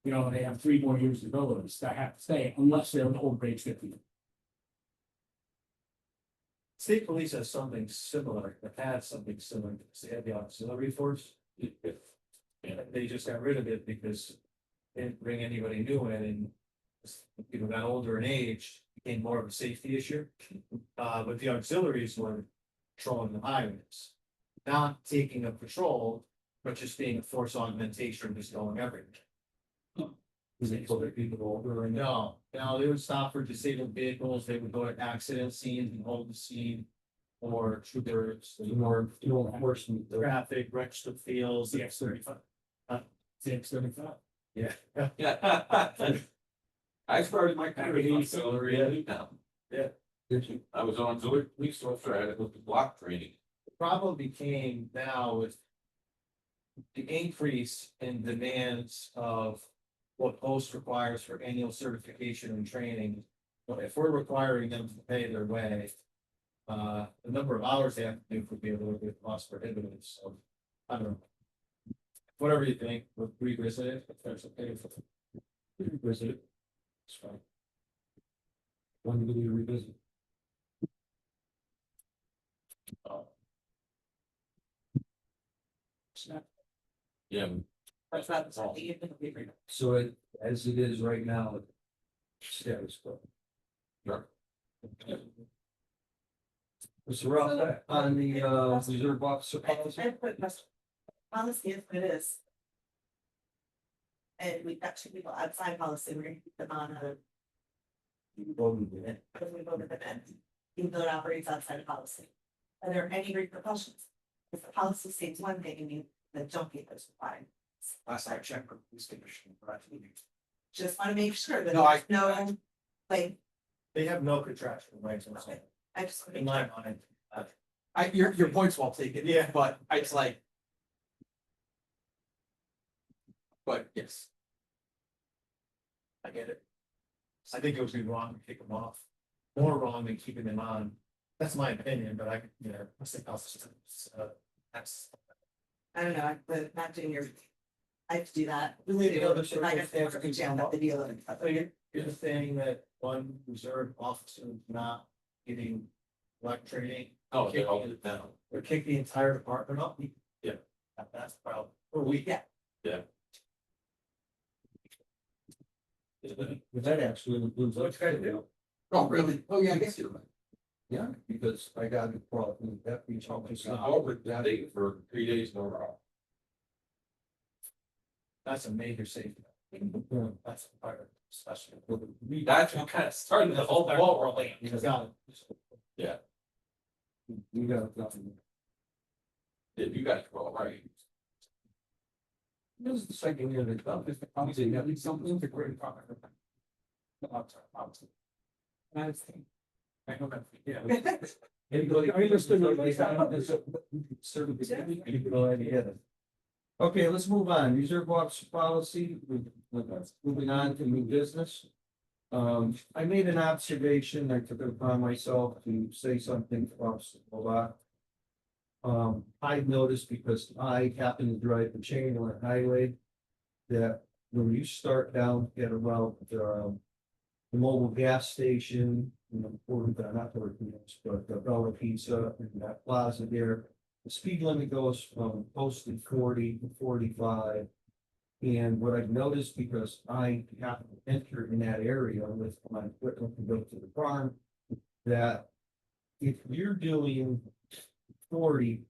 Speaker 13: You know, they have 3 more years to go, they have to stay unless they're an old age 50.
Speaker 3: state police has something similar, that has something similar, because they had the auxiliary force. And they just got rid of it because they didn't bring anybody new in, and as people got older in age, became more of a safety issue. But the auxiliaries were patrolling the highways, not taking a patrol, but just being a force augmentation, just going everywhere.
Speaker 12: Because they told their people over and.
Speaker 3: No, they would stop for disabled vehicles, they would go to accident scenes and hold the scene. Or troopers, or enforcement, traffic, registered fields, the X-35.
Speaker 13: CX-35.
Speaker 3: Yeah.
Speaker 10: Yeah. I started my career in auxiliary now.
Speaker 3: Yeah.
Speaker 10: I was on auxiliary police officer, I had to go to block training.
Speaker 3: The problem became now with the increase in demands of what post requires for annual certification and training. But if we're requiring them to pay their way, the number of hours they have to do could be a little bit cost prohibitive, so I don't know. Whatever you think, we'll revisit it, if there's a pay for revisit it. It's fine.
Speaker 12: When do we revisit?
Speaker 10: Yeah,
Speaker 7: That's not something you can agree.
Speaker 12: So it, as it is right now. Status quo.
Speaker 10: sure.
Speaker 12: Mr. Roth, on the reserve officer policy.
Speaker 7: I put policy is what it is. And we've got 2 people outside policy, we're gonna keep them on a,
Speaker 12: Voted it.
Speaker 7: because we voted them in. Even though it operates outside of policy. Are there any repercussions? If the policy states one thing and you, then don't get those required.
Speaker 8: Last I checked with the police commission, but
Speaker 7: Just wanna make sure that
Speaker 8: No,
Speaker 7: there's no, like,
Speaker 3: They have no contractual rights on
Speaker 7: okay, I just. wanna
Speaker 3: in
Speaker 7: make
Speaker 3: my
Speaker 7: sure.
Speaker 3: mind.
Speaker 8: your point's well taken.
Speaker 3: Yeah.
Speaker 8: But it's like. But yes,
Speaker 3: I get it. I think it would be wrong to kick them off, more wrong than keeping them on. That's my opinion, but I think that's.
Speaker 7: I don't know, but not doing your. I have to do that.
Speaker 3: Really, the other
Speaker 7: If I got to work with Jan, have to deal with it.
Speaker 3: So you're saying that one reserve officer is not getting like training?
Speaker 10: Oh, they all did now.
Speaker 3: Or kick the entire department up?
Speaker 10: Yeah.
Speaker 3: That's the problem. Or we.
Speaker 7: Yeah.
Speaker 12: But that actually includes.
Speaker 3: What you gotta do?
Speaker 8: oh, really? Oh, yeah, I guess you're right.
Speaker 9: Yeah, because I got it brought in that beach.
Speaker 10: It's not over that day for 3 days in a row.
Speaker 12: That's a major safety. That's a part of discussion.
Speaker 10: That's what kind of started the whole ball rolling.
Speaker 12: You got it.
Speaker 9: You got nothing.
Speaker 10: If you guys go right.
Speaker 9: This is the second year they've done this. I'm saying, at least something to great product.
Speaker 12: I know that, yeah.
Speaker 9: Anybody, I understand. Okay, let's move on. Reserve officer policy, moving on to new business. I made an observation, I took it upon myself to say something to Officer Bullock. I noticed because I happen to drive the chain on a highway. That when you start down at around the mobile gas station, you know, or not the Ortiz, but the Bella Pizza and that plaza there. The speed limit goes from posted 40 to 45. And what I've noticed, because I have to enter in that area with my equipment to go to the farm, that if you're doing 40,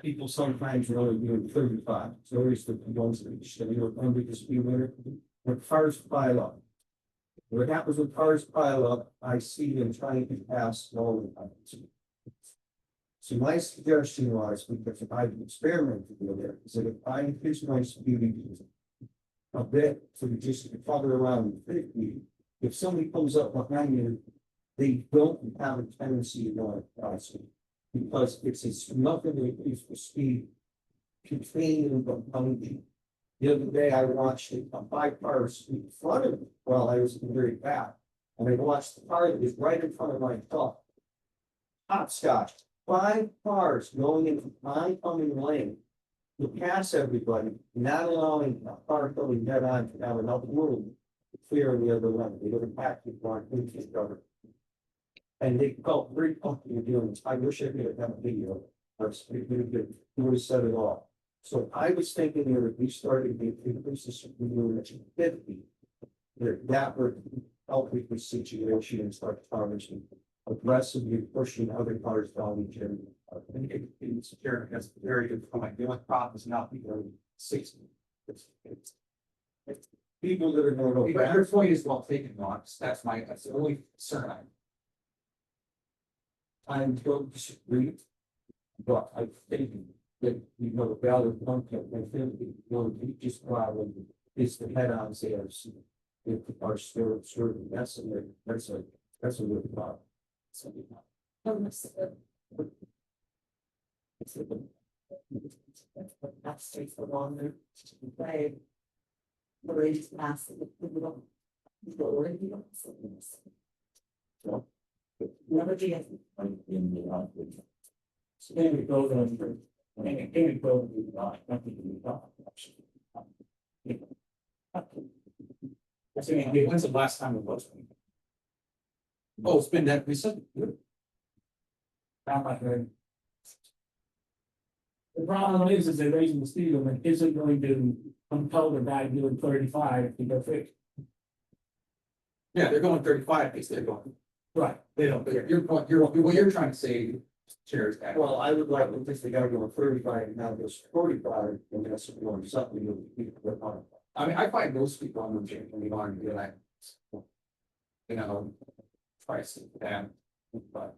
Speaker 9: people sometimes are only doing 35. So there's the ones that you're under the speed limit. When cars pile up. What happens when cars pile up, I see them trying to pass slowly. So my suggestion was, because if I've experimented with it, is that if I increase my speed a bit, so we just follow around 50, if somebody comes up behind you, they don't have a tendency to go across it. Because it's nothing to increase the speed contained behind me. The other day I watched a 5 cars in front of me while I was in the very back. And I watched the car that was right in front of my car. Hopscotch, 5 cars going into my coming lane to pass everybody, not allowing a car going dead on to have enough room to clear the other lane. They would have packed it on into each other. And they felt very comfortable doing this. I wish I could have a video. It would have set it off. So I was thinking that if we started to increase the speed limit to 50, that would help with the situation and start targeting aggressively pushing other cars down each other. I think it's a very good point. The only problem is not people 60. It's people that are going to go. Your point is well taken, Mark. That's the only concern I'm going to disagree. But I think that, you know, the value of one thing, I think, you know, you just probably is the head on sales. If our store, that's a real problem. So,
Speaker 7: That stays for longer. Right. The race mass. Never do it.
Speaker 13: Maybe go to, maybe go to the, nothing to be done.
Speaker 8: I mean, when's the last time it was? Oh, it's been that recent.
Speaker 13: Not my head. The problem is they're raising the speed limit isn't going to compel the guy doing 35 to go 50.
Speaker 8: Yeah, they're going 35 because they're going.
Speaker 13: Right.
Speaker 8: They don't, your point, what you're trying to say, chairs.
Speaker 9: Well, I would like to think they gotta go 35 and now goes 45, and that's something you'll.
Speaker 8: I mean, I find most people on the chain when you want to be like, you know, price it down, but.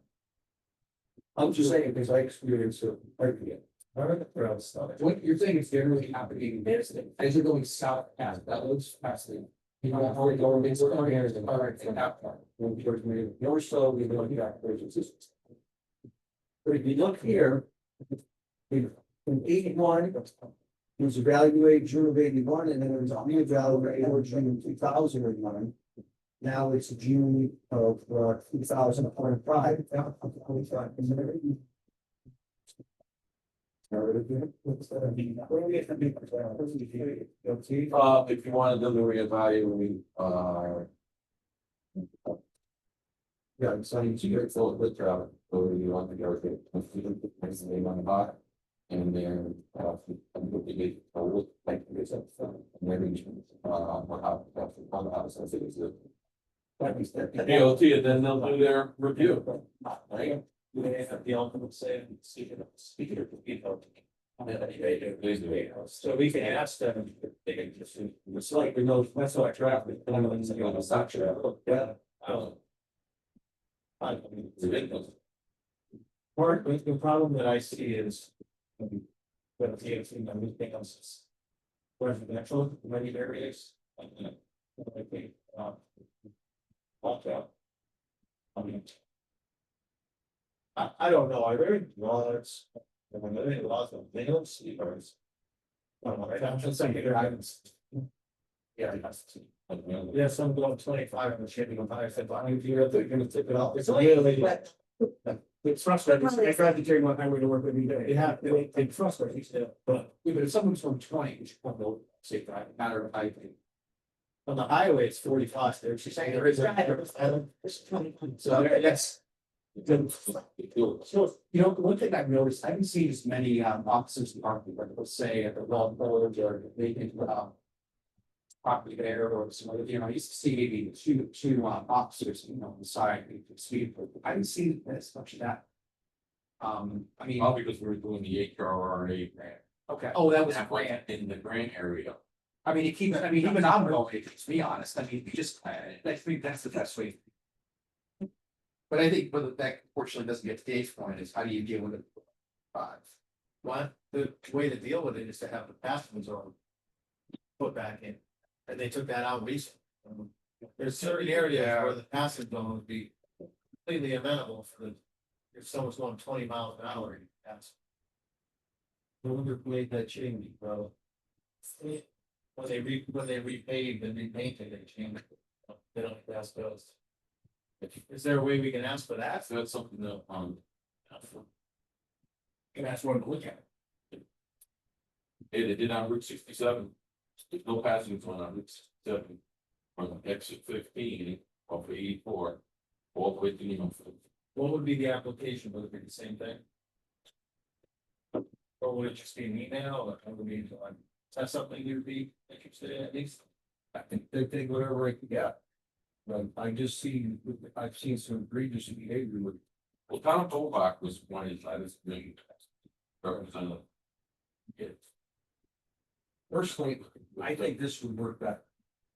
Speaker 9: I'm just saying, because I experienced it,
Speaker 8: What you're saying is generally happening as you're going south past that looks past the. You know, how we're going, it's going here, the car right that part.
Speaker 9: when towards me, you're slowly going back. But if you look here. In 81, it was evaluated June of 81, and then it was reevaluated June 2001. Now it's June of 2025.
Speaker 10: If you want to do the reevaluate,
Speaker 9: Yeah, it's
Speaker 10: so you get full with travel, so you want to go to the next day on the bar. And then, I'm going to get a look like this, and then, what happens, on the house, I think it's DOT, and then they'll do their review. Right?
Speaker 3: They have the ultimate say, speaking of the people. So we can ask them, if they can just, it's like, we know, that's why traffic. Stop traffic, yeah. I mean, it's ridiculous. Part, the problem that I see is. But the, everything else is. Residential, many areas. I think, watch out. I mean. I don't know, I read laws, I mean, there are laws, they don't see ours. I'm just saying, I haven't. Yeah, yeah, some going 25 and shipping on high, said, well, if you're gonna tip it off, it's really. It's frustrating, I tried to take my highway to work with me, they have, they frustrate me still, but.
Speaker 8: Yeah, but if someone's from 20, you should probably go safe drive, matter of height.
Speaker 3: On the highway, it's 45, there, she's saying there is.
Speaker 8: So that's.
Speaker 3: So,
Speaker 8: You know, one thing I've noticed, I haven't seen as many officers in Army, like let's say at the Law Village or vacant property there or some other, you know, I used to see maybe two officers, you know, on the side, you could speed, but I didn't see as much of that. I mean,
Speaker 10: Probably because we were doing the HRRA grant.
Speaker 8: okay, oh, that was a
Speaker 10: That was
Speaker 8: grant.
Speaker 10: in the grant area.
Speaker 8: I mean, it keeps, I mean, even I'm going, to be honest, I mean, you just, I think that's the best way. But I think, but that unfortunately doesn't get to Dave's point is how do you deal with it?
Speaker 3: Well, the way to deal with it is to have the passing zone. Put back in, and they took that out recently. There's certain areas where the passing zone would be completely amenable for the. If someone's going 20 miles an hour, you can pass. Whoever made that change, bro. When they repaved and repainted, they changed it. They don't pass those. Is there a way we can ask for that?
Speaker 10: So that's something that,
Speaker 3: Can ask one to look at.
Speaker 10: they did on Route 67. There's no passing zone on Route 67. From exit 15 off of 84, all the way to New York.
Speaker 3: What would be the application? Would it be the same thing? Or would it just be an email or would it be like, is that something you'd be interested in at least?
Speaker 9: I think they take whatever I can get. But I just see, I've seen some egregious behavior with.
Speaker 10: Well, Tom Tolbach was one of his main representative.
Speaker 9: Personally, I think this would work better.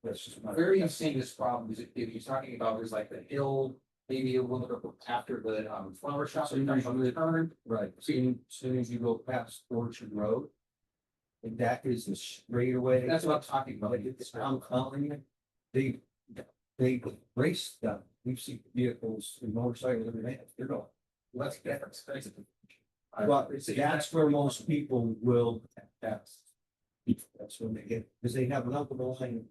Speaker 9: That's just my.
Speaker 8: Where are you seeing this problem? Is it, if you're talking about, there's like the hill, maybe a little bit after the flower shop, so you're talking about the turn?
Speaker 9: Right, soon as you go past Orchard Road. And that is the straightaway.
Speaker 8: That's what I'm talking about.
Speaker 9: Like it's, I'm calling it, they race them. We've seen vehicles and motorcycles, everything, they're going.
Speaker 8: Well, that's different.
Speaker 9: But that's where most people will pass. That's when they get, because they have an open lane.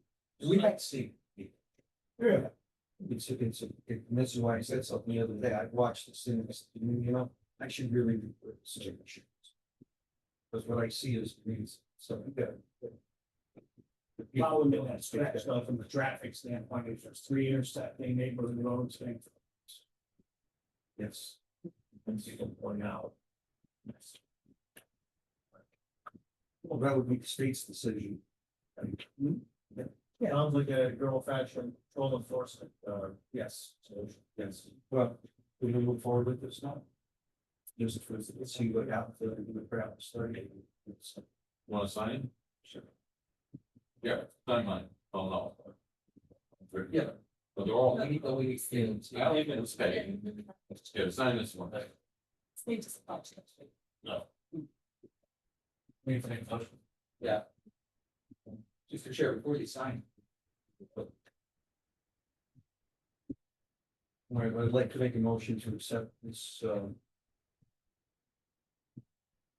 Speaker 9: We might see. Yeah. And this is why I said something the other day. I watched this thing, I said, you know, I should really. Be because what I see is these, so.
Speaker 13: Following that stretch, though, from the traffic standpoint, if there's 3 intersecting neighborhood roads, things.
Speaker 9: Yes.
Speaker 13: And you can point out.
Speaker 9: Well, that would be the state's decision.
Speaker 3: Sounds like a girl fashion control enforcement,
Speaker 9: Yes, so, yes, well, we can move forward with this now. Just for, let's see what happens in the crowd starting.
Speaker 10: Want to sign?
Speaker 9: Sure.
Speaker 10: Yeah, sign mine. Oh, no.
Speaker 8: Yeah.
Speaker 10: But they're all.
Speaker 8: We
Speaker 10: I don't even stay. Yeah, sign this one. No.
Speaker 8: Yeah. Just for sure, before you sign.
Speaker 9: All right, I'd like to make a motion to accept this,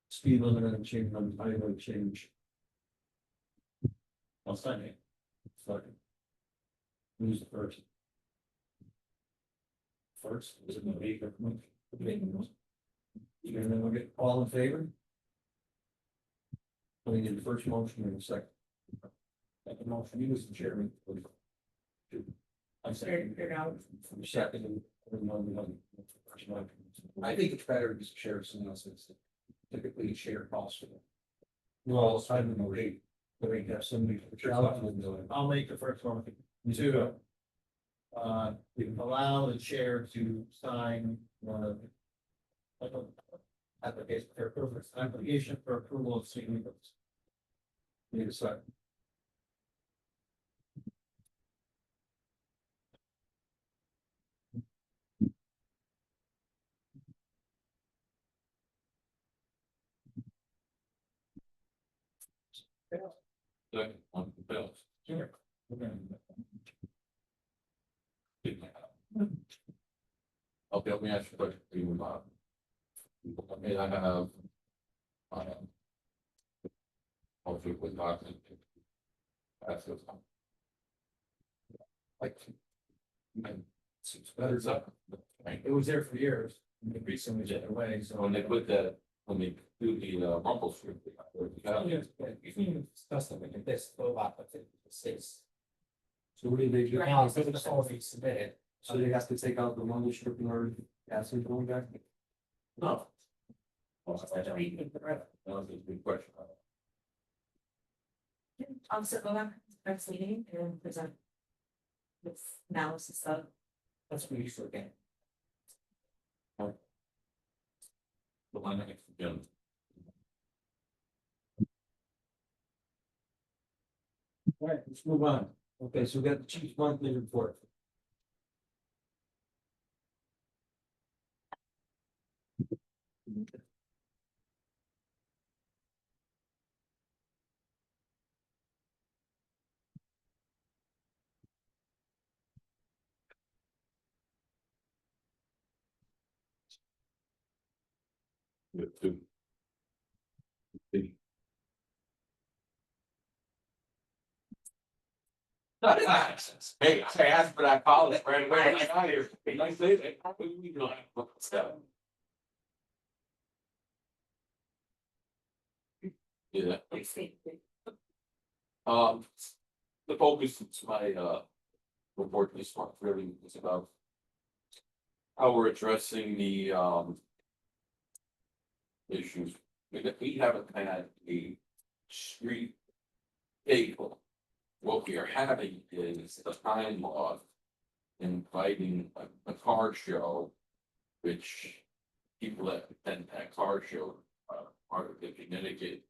Speaker 9: speed limit and change on highway change.
Speaker 3: I'll sign it.
Speaker 9: Second. Who's the first? First, is it gonna be? And then we'll get all in favor? We need the first motion and the second. Second motion, you was the chairman. I'm saying, from second and everyone, we have the first motion.
Speaker 8: I think it's better to share someone else's. Typically share costs.
Speaker 9: Well, I don't know, we have somebody.
Speaker 3: I'll make the first one.
Speaker 9: Two.
Speaker 3: allow the chair to sign, like a application for approval of signatures. Need a second.
Speaker 10: Second, on the bills.
Speaker 3: Sure.
Speaker 10: Okay, let me ask you a question. May I have? Hopefully with document. That's it. Like. It's better up. Right.
Speaker 3: It was there for years, and they recently took it away, so.
Speaker 10: When they put that, when they do the rumble strip.
Speaker 3: You can even discuss them, like this, go about the states.
Speaker 9: So what do they do
Speaker 7: Right.
Speaker 9: now?
Speaker 3: So the all be submitted.
Speaker 9: So they have to take out the one strip in order to ask them going back?
Speaker 3: No.
Speaker 10: That was a good question.
Speaker 7: So go back to the next meeting and present this analysis of.
Speaker 3: That's what we used to get.
Speaker 10: The one next to Jim.
Speaker 9: All right, let's move on. Okay, so we got the chief's monthly report.
Speaker 10: With two. Hey, I asked for that college right away. I got here. I say that. What do you doing? Yeah. The focus of my report this month really is about how we're addressing the issues. We haven't had a street vehicle. What we are having is a time law inviting a car show, which people that attend that car show are the Connecticut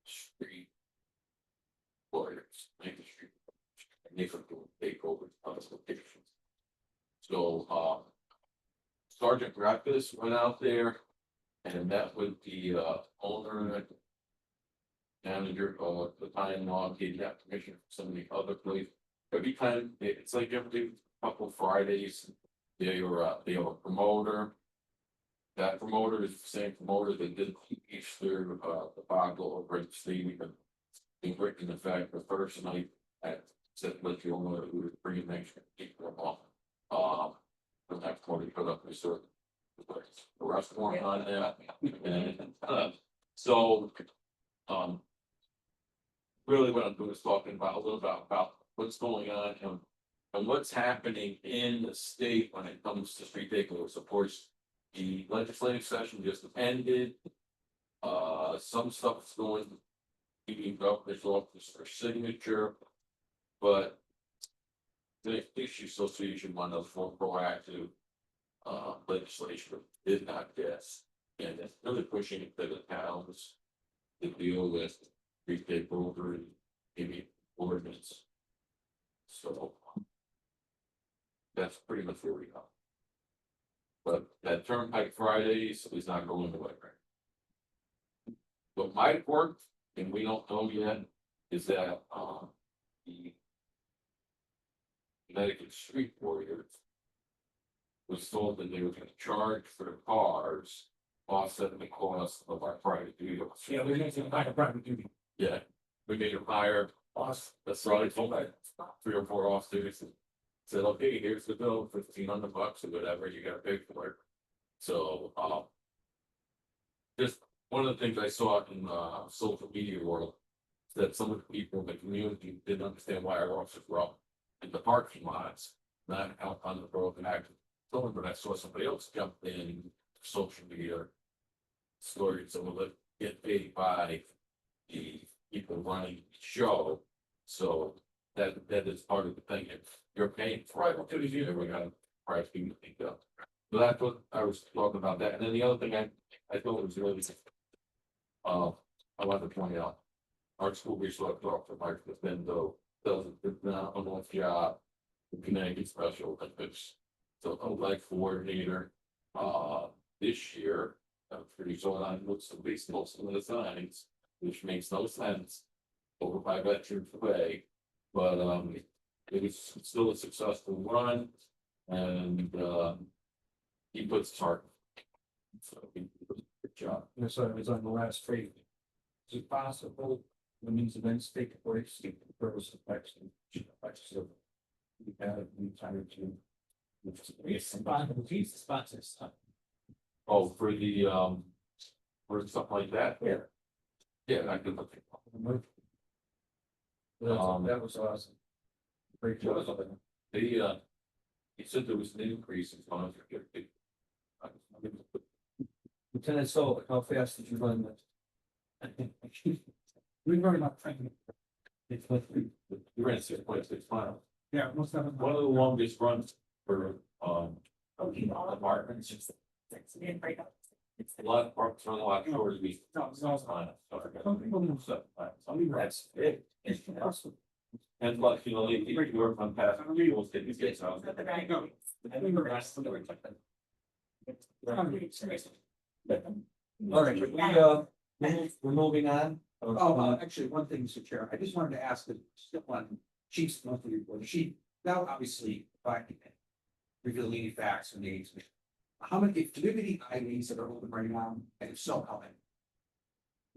Speaker 10: street lawyers, Main Street. And they could take over other locations. So Sergeant Rapkus went out there and met with the owner, manager of the time law, he got permission from some of the other police. Every time, it's like every couple Fridays, they have a promoter. That promoter is the same promoter that did Easter, the Bible over at Stevie. In written the fact, the first night at said, let you know, we were bringing next people off. The next morning, put up the sort of the rest more on that. And so, really what I'm doing is talking about a little bit about what's going on and what's happening in the state when it comes to street takeovers. Of course, the legislative session just ended. Some stuff is going to the governor's office for signature, but the issue association wanted a more proactive legislation did not pass, and it's really pushing it to the towns to deal with street takeover and maybe ordinance. So that's pretty much where we are. But that Turnpike Fridays is not going away, right? What might work, and we don't know yet, is that the Connecticut Street Warriors was told that they were gonna charge for the cars, offsetting the cost of our private vehicles.
Speaker 3: Yeah, we're gonna take back a private duty.
Speaker 10: Yeah, we made them hire us, that's right, it's only 3 or 4 officers. And said, okay, here's the bill, $1,500 or whatever, you gotta pay for it. So, just one of the things I saw in social media world. That some of the people in the community didn't understand why our officers were up in the parking lots, not out on the road and active. But I saw somebody else jump in social media. Stories, some of it get paid by the people running the show. So that is part of the thing, if you're paying for it, because you never got a price being to think of. So that's what I was talking about that, and then the other thing I thought was really. I want to point out, our school resource officer, Mike Bendo, does a phenomenal job. in Connecticut Special Olympics, so a leg coordinator, this year. I'm pretty sure I looks at least most of the signs, which makes no sense. Over by Veterans Way, but it was still a successful run, and he puts his heart. So he did a good job.
Speaker 12: Yes, I was on the last page. Is it possible when these events take place, the purpose effects of we have the time to. Sponsors.
Speaker 10: Oh, for the for something like that.
Speaker 12: Yeah.
Speaker 10: Yeah, I could look.
Speaker 12: That was awesome. Great job.
Speaker 10: They he said there was an increase in funds.
Speaker 12: Lieutenant Sullivan, how fast did you run that? We run about 20 minutes.
Speaker 10: We ran 6.6 miles.
Speaker 12: Yeah, most of them.
Speaker 10: One of the longest runs for
Speaker 7: Apartments, just. Right up.
Speaker 10: a lot of parks run a lot shorter. We
Speaker 12: No, it's not.
Speaker 10: some people move stuff. Some people that's big. And like, you know, they work on past people, they get some.
Speaker 12: All right, we're moving on.
Speaker 8: Actually, one thing, Mr. Chair, I just wanted to ask the, still on Chief's monthly report, she, now obviously, if I can reveal any facts or names. How many, do we have any IDs that are open right now, and if so, how many?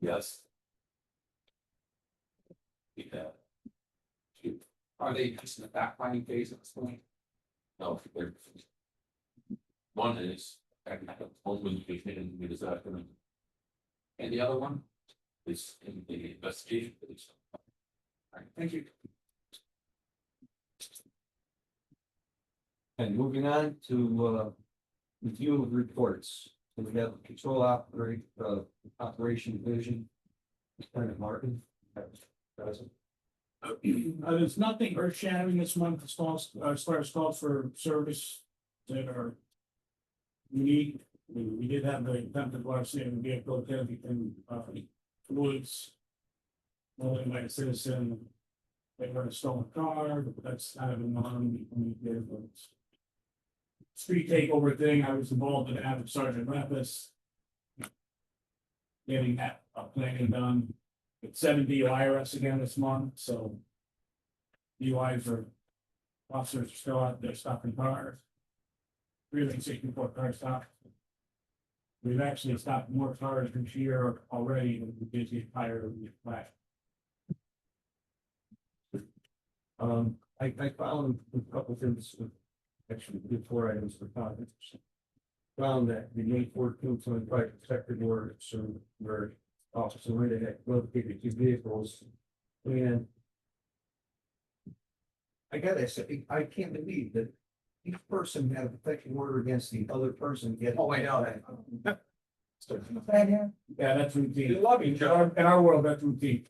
Speaker 10: Yes. Yeah.
Speaker 8: Are they just in the fact finding phase at this point?
Speaker 10: No, they're. One is, one was beginning with this afternoon.
Speaker 8: And the other one?
Speaker 10: Is in the investigation. Phase.
Speaker 8: All right, thank you.
Speaker 12: And moving on to review of reports. So we have control operation division. Lieutenant Martin. Present.
Speaker 13: There's nothing earth shattering this month as far as calls for service that are unique. We did have the attempted larceny of a vehicle, everything, woods. Only by a citizen. They were a stolen car, but that's kind of a vehicles. Street takeover thing, I was involved in that with Sergeant Rappus. Getting that planning done. It's 7 DUI arrests again this month, so. DUIs are, officers are still out there stopping cars. 364 cars stopped. We've actually stopped more cars this year already than we did get prior to the flash.
Speaker 12: I found a couple things, actually, before items for comments. Found that the May 14th protected words where Officer Linda had located 2 vehicles. And I gotta say, I can't believe that each person had a protective order against the other person. Yet,
Speaker 8: Oh, I know that.
Speaker 13: Yeah, that's routine. In our world, that's routine.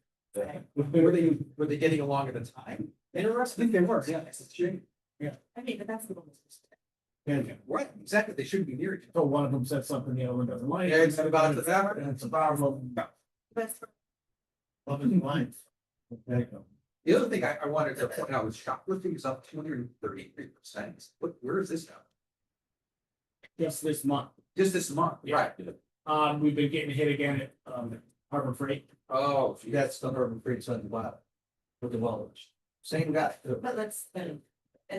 Speaker 8: Were they getting along at the time?
Speaker 13: Interesting, I think they were.
Speaker 8: Yeah, it's a shame.
Speaker 7: I mean, but that's the one.
Speaker 13: Yeah.
Speaker 8: Right, exactly, they shouldn't be near each other.
Speaker 13: So one of them said something the other one doesn't like.
Speaker 8: Yeah, it's about that.
Speaker 13: And it's about love and blind.
Speaker 8: The other thing I wanted to point out was shoplifting is up 233%. Where is this now?
Speaker 13: Just this month.
Speaker 8: Just this month,
Speaker 13: Yeah.
Speaker 8: right?
Speaker 13: We've been getting hit again at Harbor Freight.
Speaker 8: Oh, gee.
Speaker 12: that's the Urban Freight on the bottom. With the Wallers. Same guy.
Speaker 7: But let's, and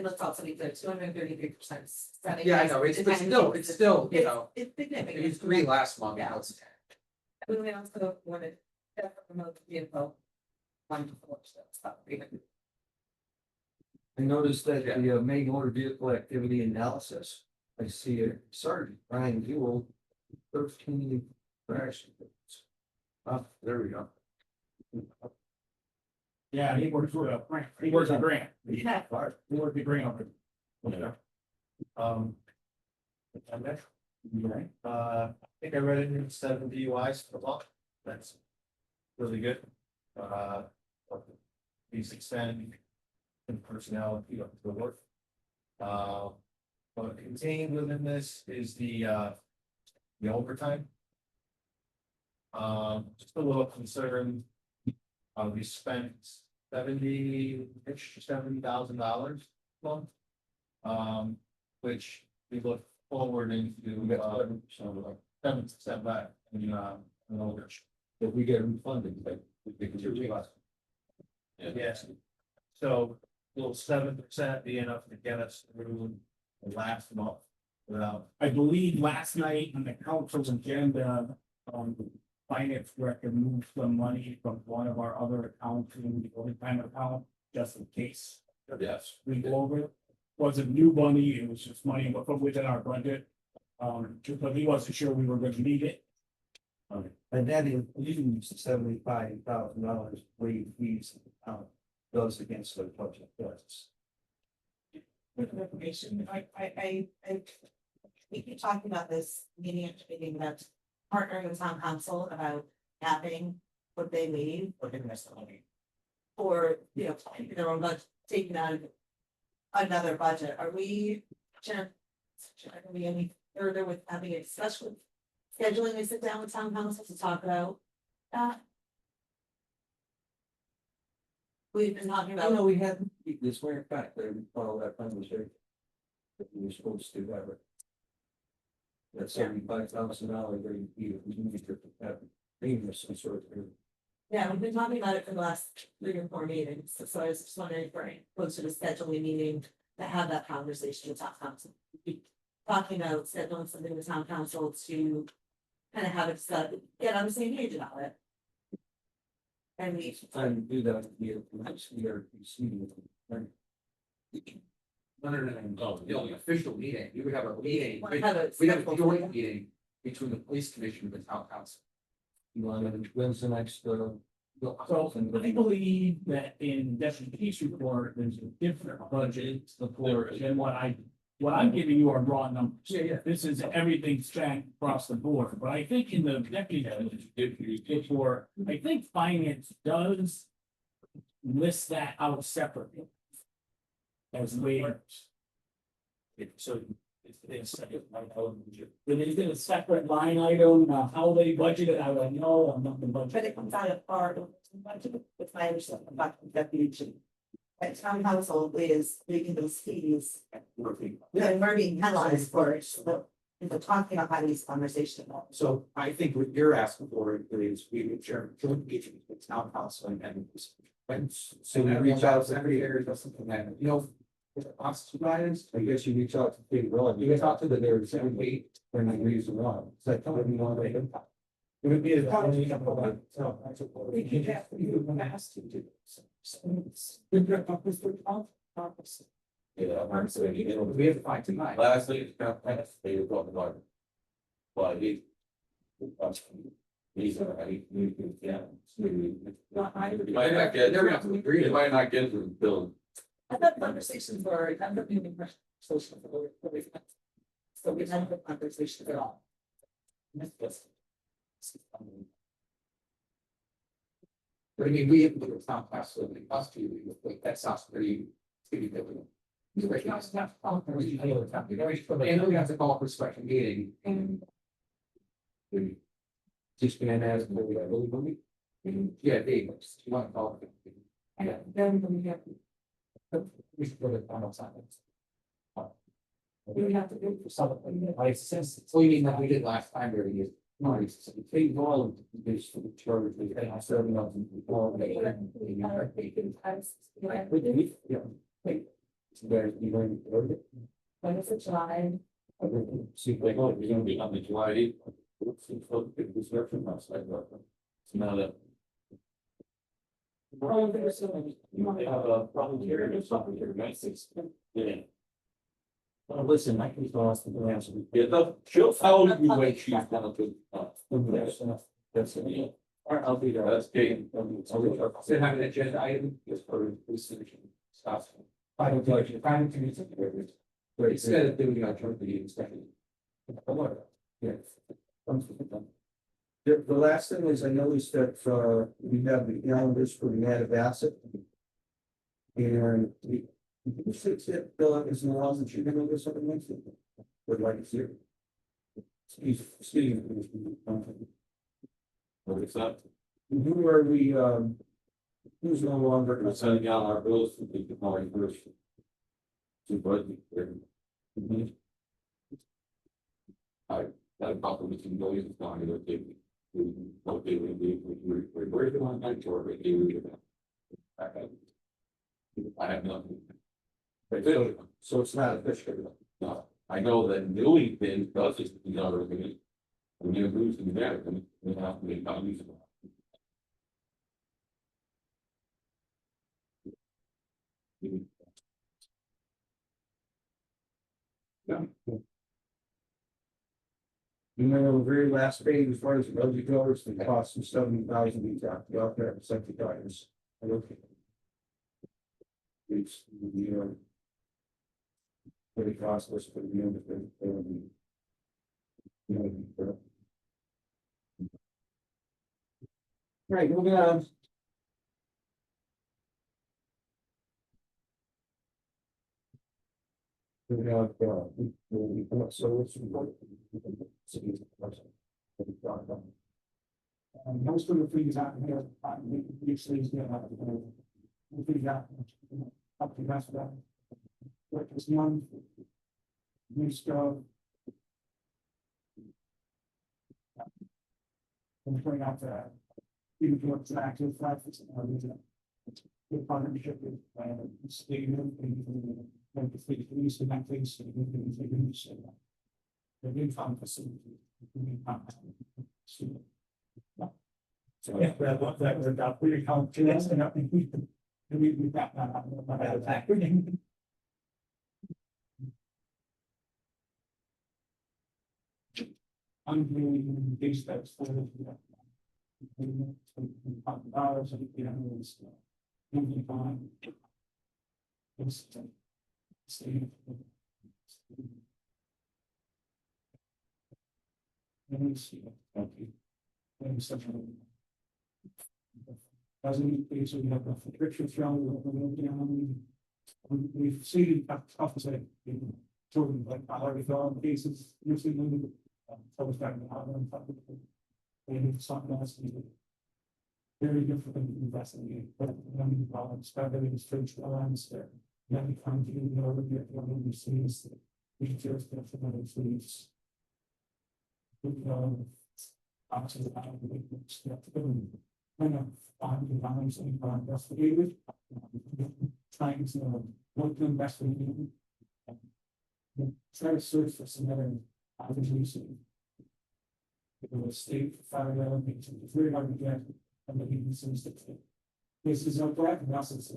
Speaker 7: let's also be clear, 233%.
Speaker 8: Yeah, I know, it's still, you know,
Speaker 7: It's significant.
Speaker 8: it was 3 last month,
Speaker 7: Yeah.
Speaker 8: now it's 10.
Speaker 7: We also wanted to promote the vehicle. 1 to 4, so it's not even.
Speaker 12: I noticed that the main motor vehicle activity analysis, I see a Sergeant Brian Buell, 13 crash. There we go.
Speaker 13: Yeah, he works for a grant. He works on grant.
Speaker 7: Yeah.
Speaker 13: He works a grant.
Speaker 12: Yeah. I think I read it in 7 DUIs for the month. That's really good. These extend
Speaker 3: and personality of the work. But contained within this is the overtime. Just a little concern. We spent $70,000 a month. Which we look forward into, 7% back in overage.
Speaker 9: If we get refunded, like, we can do it.
Speaker 3: Yes. So, will 7% be enough to get us through the last month without?
Speaker 13: I believe last night on the council's agenda, finance director moved some money from one of our other accounts to the overtime account, just in case.
Speaker 10: Yes.
Speaker 13: We go over it. Wasn't new money, it was just money from within our budget. But he wasn't sure we were gonna need it.
Speaker 9: And that includes $75,000 waive fees, goes against the budget. Yes.
Speaker 7: With information, we keep talking about this meeting after meeting about partnering with town council about having what they need.
Speaker 3: Or giving us the money?
Speaker 7: Or, their own budget, taking out of another budget, are we any further with having a discussion? Scheduling a sit down with town council to talk about that? We've been talking
Speaker 9: I know
Speaker 7: about,
Speaker 9: we had this way back there, we follow that conversation. That we were supposed to have it. That $75,000 where you need to have payments and sort of.
Speaker 7: yeah, we've been talking about it for the last 3 or 4 meetings, so I was just wondering if we're closer to scheduling a meeting to have that conversation with town council. Talking about scheduling something with town council to kind of have it set, get on the same page about it. And we,
Speaker 9: Time to do that, we are receiving.
Speaker 8: No, the only official meeting, you would have a meeting,
Speaker 7: wanna have a
Speaker 8: we have a
Speaker 7: scheduled
Speaker 8: joint
Speaker 7: meeting.
Speaker 8: meeting between the police commission and the town council.
Speaker 9: You want to, when's the next,
Speaker 13: So I believe that in deputy chief's report, there's a different budget report than what I'm giving you are raw numbers.
Speaker 8: Yeah.
Speaker 13: This is everything spent across the board, but I think in the deputy report, I think finance does list that out separately. As waivers. So it's a separate line item, how they budget it, I don't know, I'm not the
Speaker 7: but
Speaker 13: budget.
Speaker 7: it comes out of part of the budget, with my understanding about the deputy chief. But town council is making those fees, and we're being penalized for it, so we're talking about having this conversation.
Speaker 8: So I think what you're asking for is we adjourn joint meeting with town council and. So we reach out to every area or something like that, Office guidance, I guess you reach out to big role, you can talk to the there 7, 8, when they reason wrong, so I tell them you want to make impact. It would be a. We can have you asked to do. Yeah, so we have to find tonight.
Speaker 10: Last week, they were talking about. But these are, yeah. They might not get,
Speaker 8: They're gonna have to agree
Speaker 10: they
Speaker 8: to
Speaker 10: might not get to the bill.
Speaker 7: I thought conversations were, I'm not being social. So we had the conversation at all.
Speaker 8: But I mean, we have to do a town council, and the us to, that sounds pretty. Pretty difficult. And we have to call for a special meeting and. Just gonna ask, yeah, Dave, you want to call it? Yeah, then we have. We should go to final silence. We have to do it for something, like, since, so you mean that we did last time, where we. No, it's big volume, this for the charge, we had 7 of them before. So there's, you going to order it?
Speaker 7: When is it July?
Speaker 10: See, like, oh, we're gonna be on the July 8th. It's not a. You have a problem here or something here, right? Yeah.
Speaker 9: Well, listen, I can ask the answer.
Speaker 10: Yeah, she'll tell you when she's gonna do.
Speaker 9: That's it.
Speaker 10: Yeah.
Speaker 9: All right, I'll be there.
Speaker 10: That's Kate.
Speaker 8: So have an agenda item, just for research and stuff. Final budget, final committee. Instead of doing a joint meeting, especially.
Speaker 9: Yeah. The last thing is, I noticed that, we have the calendars for the Matt Bassett.
Speaker 12: And we should sit, Bill, is the laws that you're gonna do something next week. Would like to see it. Speaking of.
Speaker 10: What is that?
Speaker 12: Who are we, who's no longer?
Speaker 10: We're sending out our bills to the morning first. To budget. Mhm. That probably can go in the time, it'll take. Okay, we're working on that, or we're doing it. I have nothing. But
Speaker 12: So it's not official.
Speaker 10: no, I know that doing things does is the other thing. When you're losing that, then we have to make values about.
Speaker 12: You know, the very last page, as far as the budget goes, the cost of 70,000, we talked about that, $70. I don't think. It's, pretty costless for the unit. Right, moving on. We have, so it's. Most of the things out here, we see is, we figure out, up to that's that. What is one? New stuff. And point out that. Even though it's active practice, good partnership with, state and like the fleet police and that things. The new farm facility. So, yeah, that was about pretty confident, and I think we got that. I'm doing big steps for the. Dollars and it's. Moving on. It's. Let me see. Thank you. Let me see. Doesn't mean, so we have a picture shown. We've seen office, children like already gone cases, usually. So it's got. And it's something else. Very different than investigating, but when you start having strange lines there. Then we come to you know, we get one of sees that we just get some other things. After the kind of find the lines and investigated. Trying to work to investigate. Try to search for some other avenues. It was state fire elements, it's very hard to get, and the even seems to. This is a black message.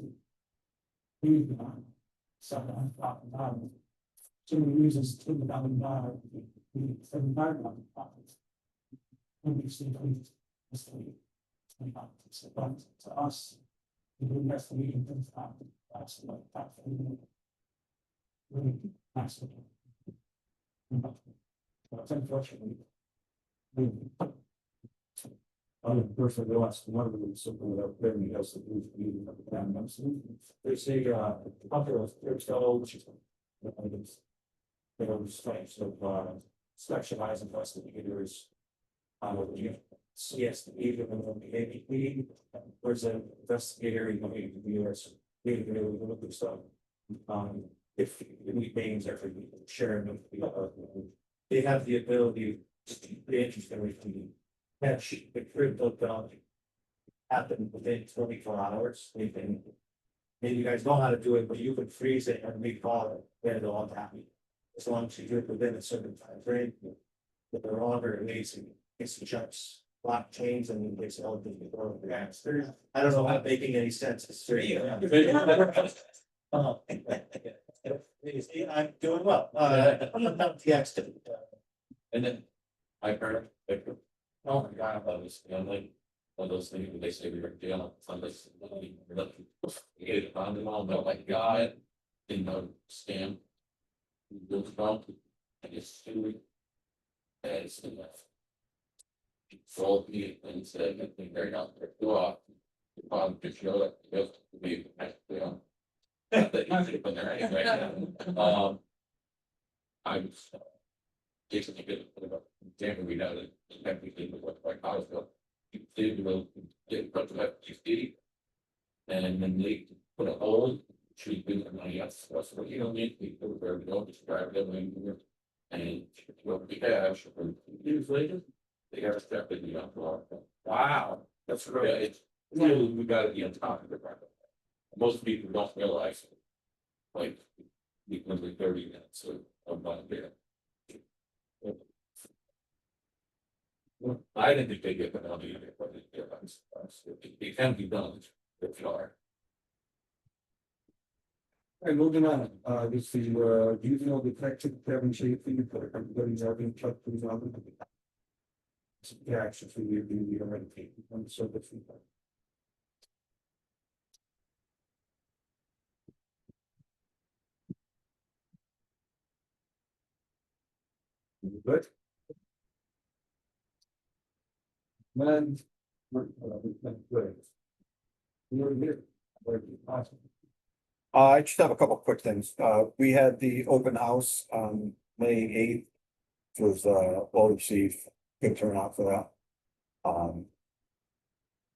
Speaker 12: $7,000. So many reasons to the $1,000. $75,000. And we see but to us, the investigating things happen. That's like that. Really, that's. But unfortunately. Person realized one of them something without clearing else that we need to have them. They say, popular, there's no, strengths of, specialized investigators. Yes, even when the APP, there's an investigator, you know, maybe really look at stuff. If you need names after you share them, they have the ability to keep the interest in everything. That sheet, the cryptocurrency happen within 24 hours. They can, maybe you guys know how to do it, but you can freeze it and recall it, and it'll unhappy. As long as you do it within a certain time frame, but they're longer amazing. It's jumps, blockchains, and it takes all of the answer. I don't know how making any sense. It's I'm doing well. I'm about the accident.
Speaker 10: And then I heard, oh my God, I thought this, you know, like, one of those things where they say we were dealing with Sundays. You get it on them all, but like, God, didn't know scam. Built about, I guess, 2 weeks. And it's enough. Sold me and said, I think they're not, they're too off. The problem to show that, because we actually, I was. Jason, you get about, damn, we know that everything was like I was built. They will get in touch with FTC. And then they put a hold, should be the money, that's what you don't need, people where we don't describe them anymore. And what we have, years later, they have stepped in the upper. Wow, that's right, it's really, we gotta be on top of it. Right? Most people don't realize it. Like, literally 30 minutes of not there. I didn't think they get the money either, but it can be done if you are.
Speaker 12: And moving on, this is, juvenile detective Kevin Chafee, for everybody's having Chuck, please, yeah, actually, for you, you already taken on the service. Good. Man. Good. You're here. Awesome.
Speaker 11: I just have a couple quick things. We had the open house on May 8th. It was, well received, good turnout for that.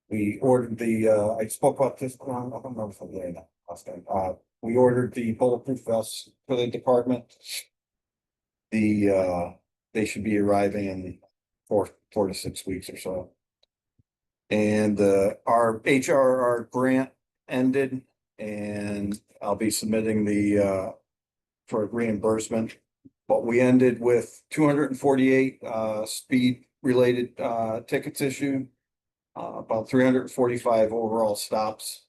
Speaker 11: We ordered I spoke about this, I don't remember if I did that last time. We ordered the bulletproof vests for the department. They should be arriving in 4 to 6 weeks or so. And, our HRR grant ended. And I'll be submitting for reimbursement. But we ended with 248 speed related tickets issued. About 345 overall stops.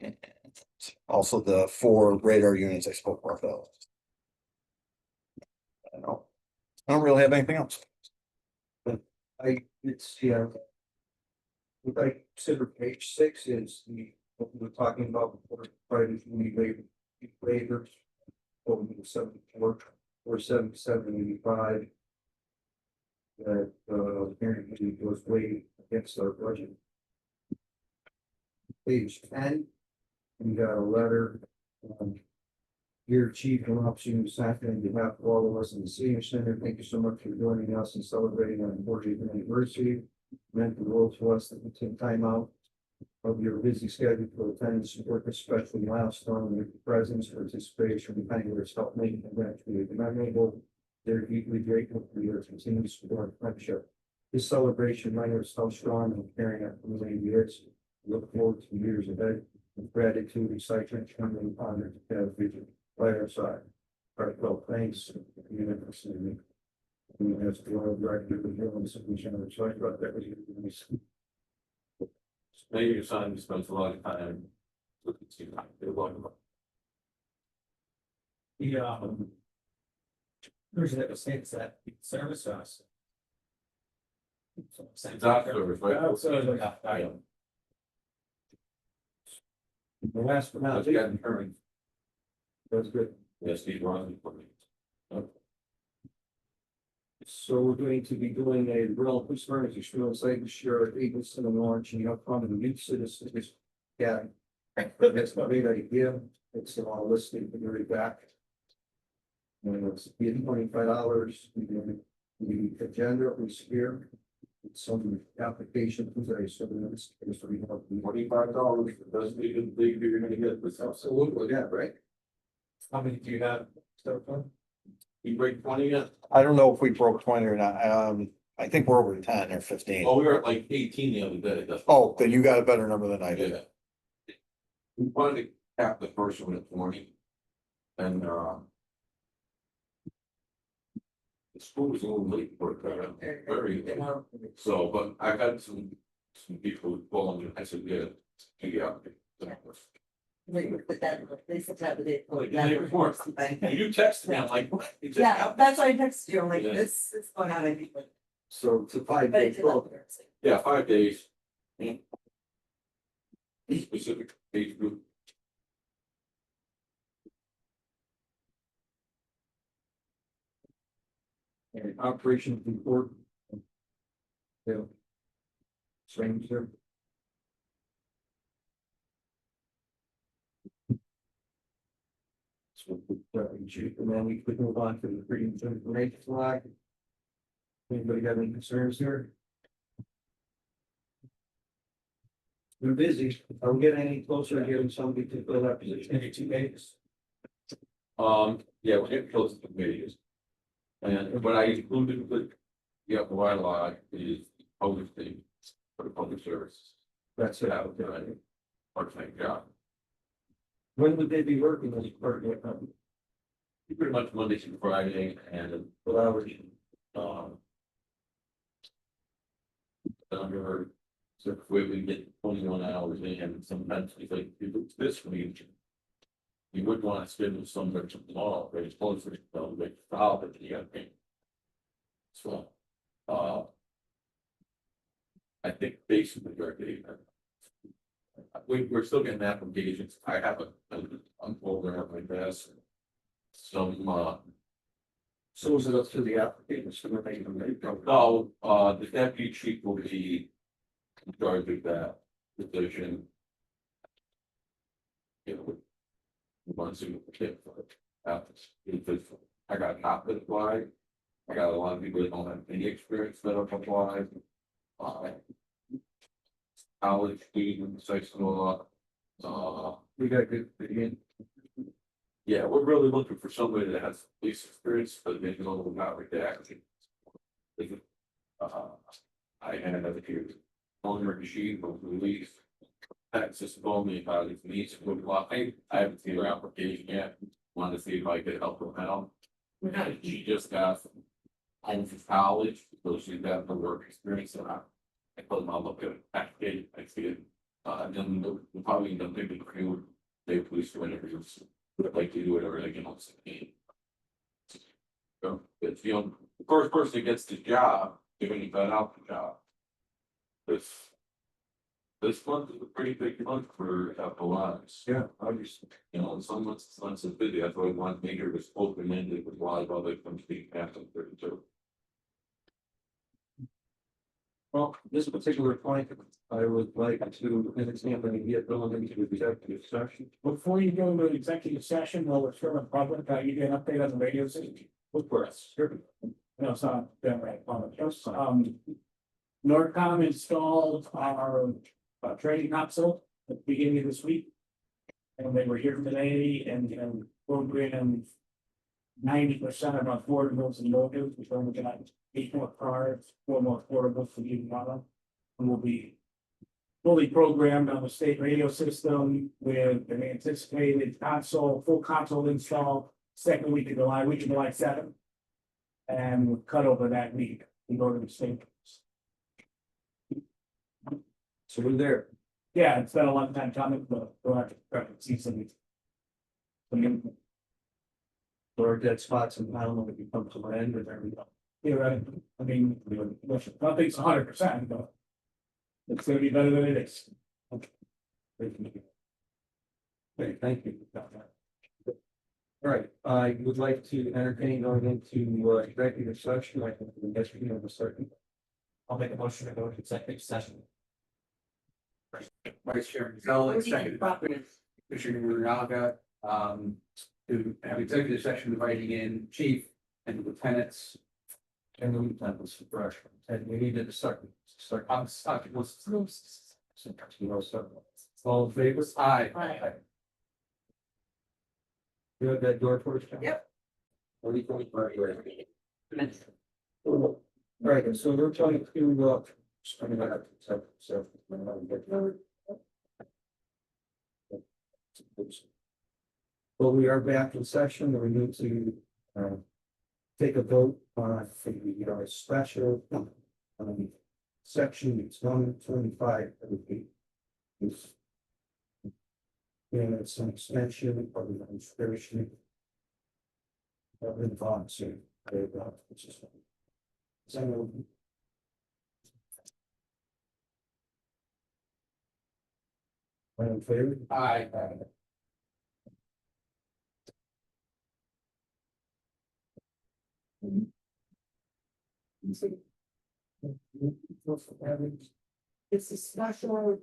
Speaker 11: And also the 4 radar units I spoke about. I don't really have anything else.
Speaker 12: It's, yeah. What I consider page 6 is what we were talking about before, private community waivers. Over the 74 or 7785. That apparently was way against our budget. Page 10. We got a letter. Dear Chief and Officer Saffron, on behalf of all of us in the senior center, thank you so much for joining us and celebrating our 40th anniversary. It meant the world to us that we take time out of your busy schedule for attendance and work, especially milestone with your presence, participation, and kind words help make the event truly memorable. They're deeply grateful for your continued support and friendship. This celebration renders so strong and carrying out for many years. We look forward to years ahead with gratitude, excitement, and honor to have vision by our side. Heartfelt thanks to the university. We have to all director of the Humans and we should have talked about that with you.
Speaker 10: Maybe your son spends a lot of time looking to
Speaker 3: The, version that was states that service us.
Speaker 10: It's after, right?
Speaker 12: The last but not
Speaker 10: That's
Speaker 12: least,
Speaker 10: getting hurried.
Speaker 12: that's good.
Speaker 10: Yes, Steve Ron.
Speaker 12: So we're going to be doing a real police furniture show, site Sheriff Eagleson and launching up front of the youth citizens. Yeah. That's a great idea. It's on a listing to very back. And it's $25. The agenda is here. Some applications, I assume it's
Speaker 10: $25, doesn't even think you're gonna get this.
Speaker 12: absolutely, yeah, right?
Speaker 3: How many do you have?
Speaker 10: You break 20 yet?
Speaker 11: I don't know if we broke 20 or not. I think we're over 10 or 15.
Speaker 10: Oh, we were at like 18 the other day. That's-
Speaker 11: Oh, then you got a better number than I did.
Speaker 10: Yeah. We wanted to cap the first one at 20. And the school was a little late for it, very, so, but I had some people calling me, I said, yeah, yeah.
Speaker 7: But that, they said that with it.
Speaker 10: Like, the day before. You texted me, I'm like, what? It just
Speaker 7: Yeah,
Speaker 10: happened.
Speaker 7: that's why I texted you, I'm like,
Speaker 10: Yeah.
Speaker 7: this is going on, I think, like,
Speaker 12: So it's a 5
Speaker 7: but
Speaker 12: day
Speaker 7: it's.
Speaker 12: program.
Speaker 10: Yeah, 5 days. Specific age group.
Speaker 12: And operation report. Yeah. Same, sir. And then we could move on to the freedom of information flag. Anybody got any concerns here? We're busy. Are we getting any closer to getting somebody to fill that position in 2 days?
Speaker 10: Yeah, we're getting close to the videos. And what I included with the upper bylaw is posting for the public service.
Speaker 12: That's it.
Speaker 10: That would be a part-time job.
Speaker 12: When would they be working as part of the
Speaker 10: Pretty much Monday through Friday and,
Speaker 12: hours?
Speaker 10: under. So if we get 21 hours in, and sometimes we think, if it's this week. You would want to schedule somewhere tomorrow, but it's closer to the holiday, you gotta pay. So, I think basically we're getting. We're still getting applications. I have a folder of my desk. Some,
Speaker 12: So is it up to the applicant? So they can make-
Speaker 10: no, the deputy chief will be in charge of that position. You know, once you get for it, because I got not been applied. I got a lot of people that don't have any experience that have applied. College students, high school,
Speaker 12: We got good, again,
Speaker 10: yeah, we're really looking for somebody that has police experience, but maybe a little not redacted. I had a few owner machine was released. That just told me about his needs to apply. I haven't seen her application yet. Wanted to see if I could help her out. She just got home from college, so she's got the work experience, and I told them I'll look at it, application, I see it. And then we'll probably end up maybe a few day police for interviews. Like to do whatever they can also. So, it's the first person that gets the job, giving you that out the job. This month is a pretty big month for Appalachians.
Speaker 12: yeah, obviously.
Speaker 10: You know, some months it's not so busy, that's why we want to make sure it's open ended with live other from Steve Hampton 32.
Speaker 12: Well, this particular point, I would like to entertain and get going into executive session.
Speaker 13: Before you go into executive session, while we're still in public, can I give you an update on the radio system?
Speaker 12: Look for us.
Speaker 13: Sure. No, it's not, that right, Norcom installed our training console at the beginning of this week. And they were here today and programmed 90% of our portables and modems, which only got 8 more cards, 4 more portables for you tomorrow. And we'll be fully programmed on the state radio system with an anticipated full console install, second week of July, 7th. And we'll cut over that week and go to the state.
Speaker 12: So we're there.
Speaker 13: Yeah, it's been a long time coming, but we'll have to see some.
Speaker 12: Or dead spots and I don't know if you come to an end with everything.
Speaker 13: Yeah, right. I mean, nothing's 100%, but it's gonna be better than it is.
Speaker 12: Okay, thank you. All right, I would like to entertain going into executive session. I think we guess we have a certain.
Speaker 5: I'll make a motion to go into executive session.
Speaker 8: Vice Chairman Zeller, second by Commissioner Uranaga, to have executive session inviting in chief and lieutenants.
Speaker 12: And the lieutenant was fresh, and we needed a second.
Speaker 8: I'm stuck.
Speaker 12: All in favor?
Speaker 8: Aye.
Speaker 12: You have that door for us?
Speaker 4: Yep.
Speaker 12: All right, so we're trying to, well, we are back in session, we need to, take a vote on the, special, section, it's 125, and it's an extension of the administration. Of the bonds, so, so. All in favor?
Speaker 8: Aye.
Speaker 7: It's a special.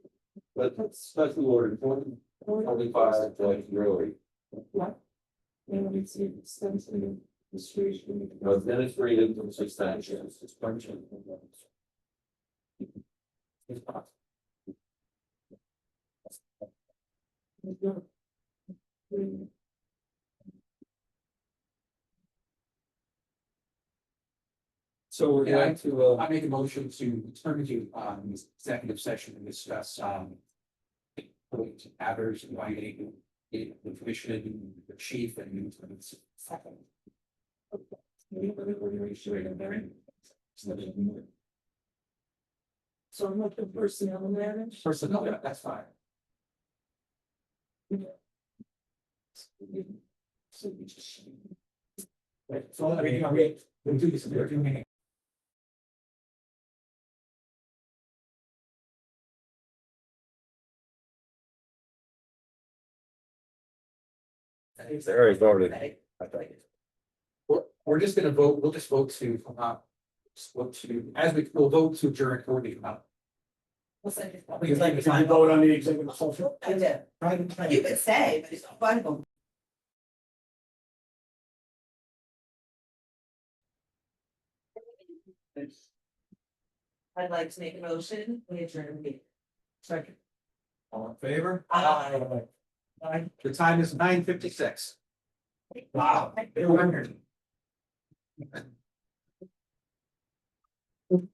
Speaker 10: But that's special order, 25, really.
Speaker 7: What?
Speaker 10: No, administrative substantial suspension.
Speaker 5: So we're
Speaker 8: Yeah,
Speaker 5: going to,
Speaker 8: I make a motion to return to, executive session and discuss, matters inviting the commission, the chief and. Second.
Speaker 7: So I'm like the personnel matters.
Speaker 8: Personnel, yeah, that's fine. Right, so I mean, we'll do this, we're doing it.
Speaker 11: They already voted.
Speaker 8: We're just gonna vote, we'll just vote to, we'll vote to adjourn for the,
Speaker 13: Did you vote on the executive session?
Speaker 7: I did. You could say, but it's not fun. I'd like to make a motion, we adjourn the meeting.
Speaker 8: Second. All in favor?
Speaker 7: Aye.
Speaker 8: The time is 9:56. Wow.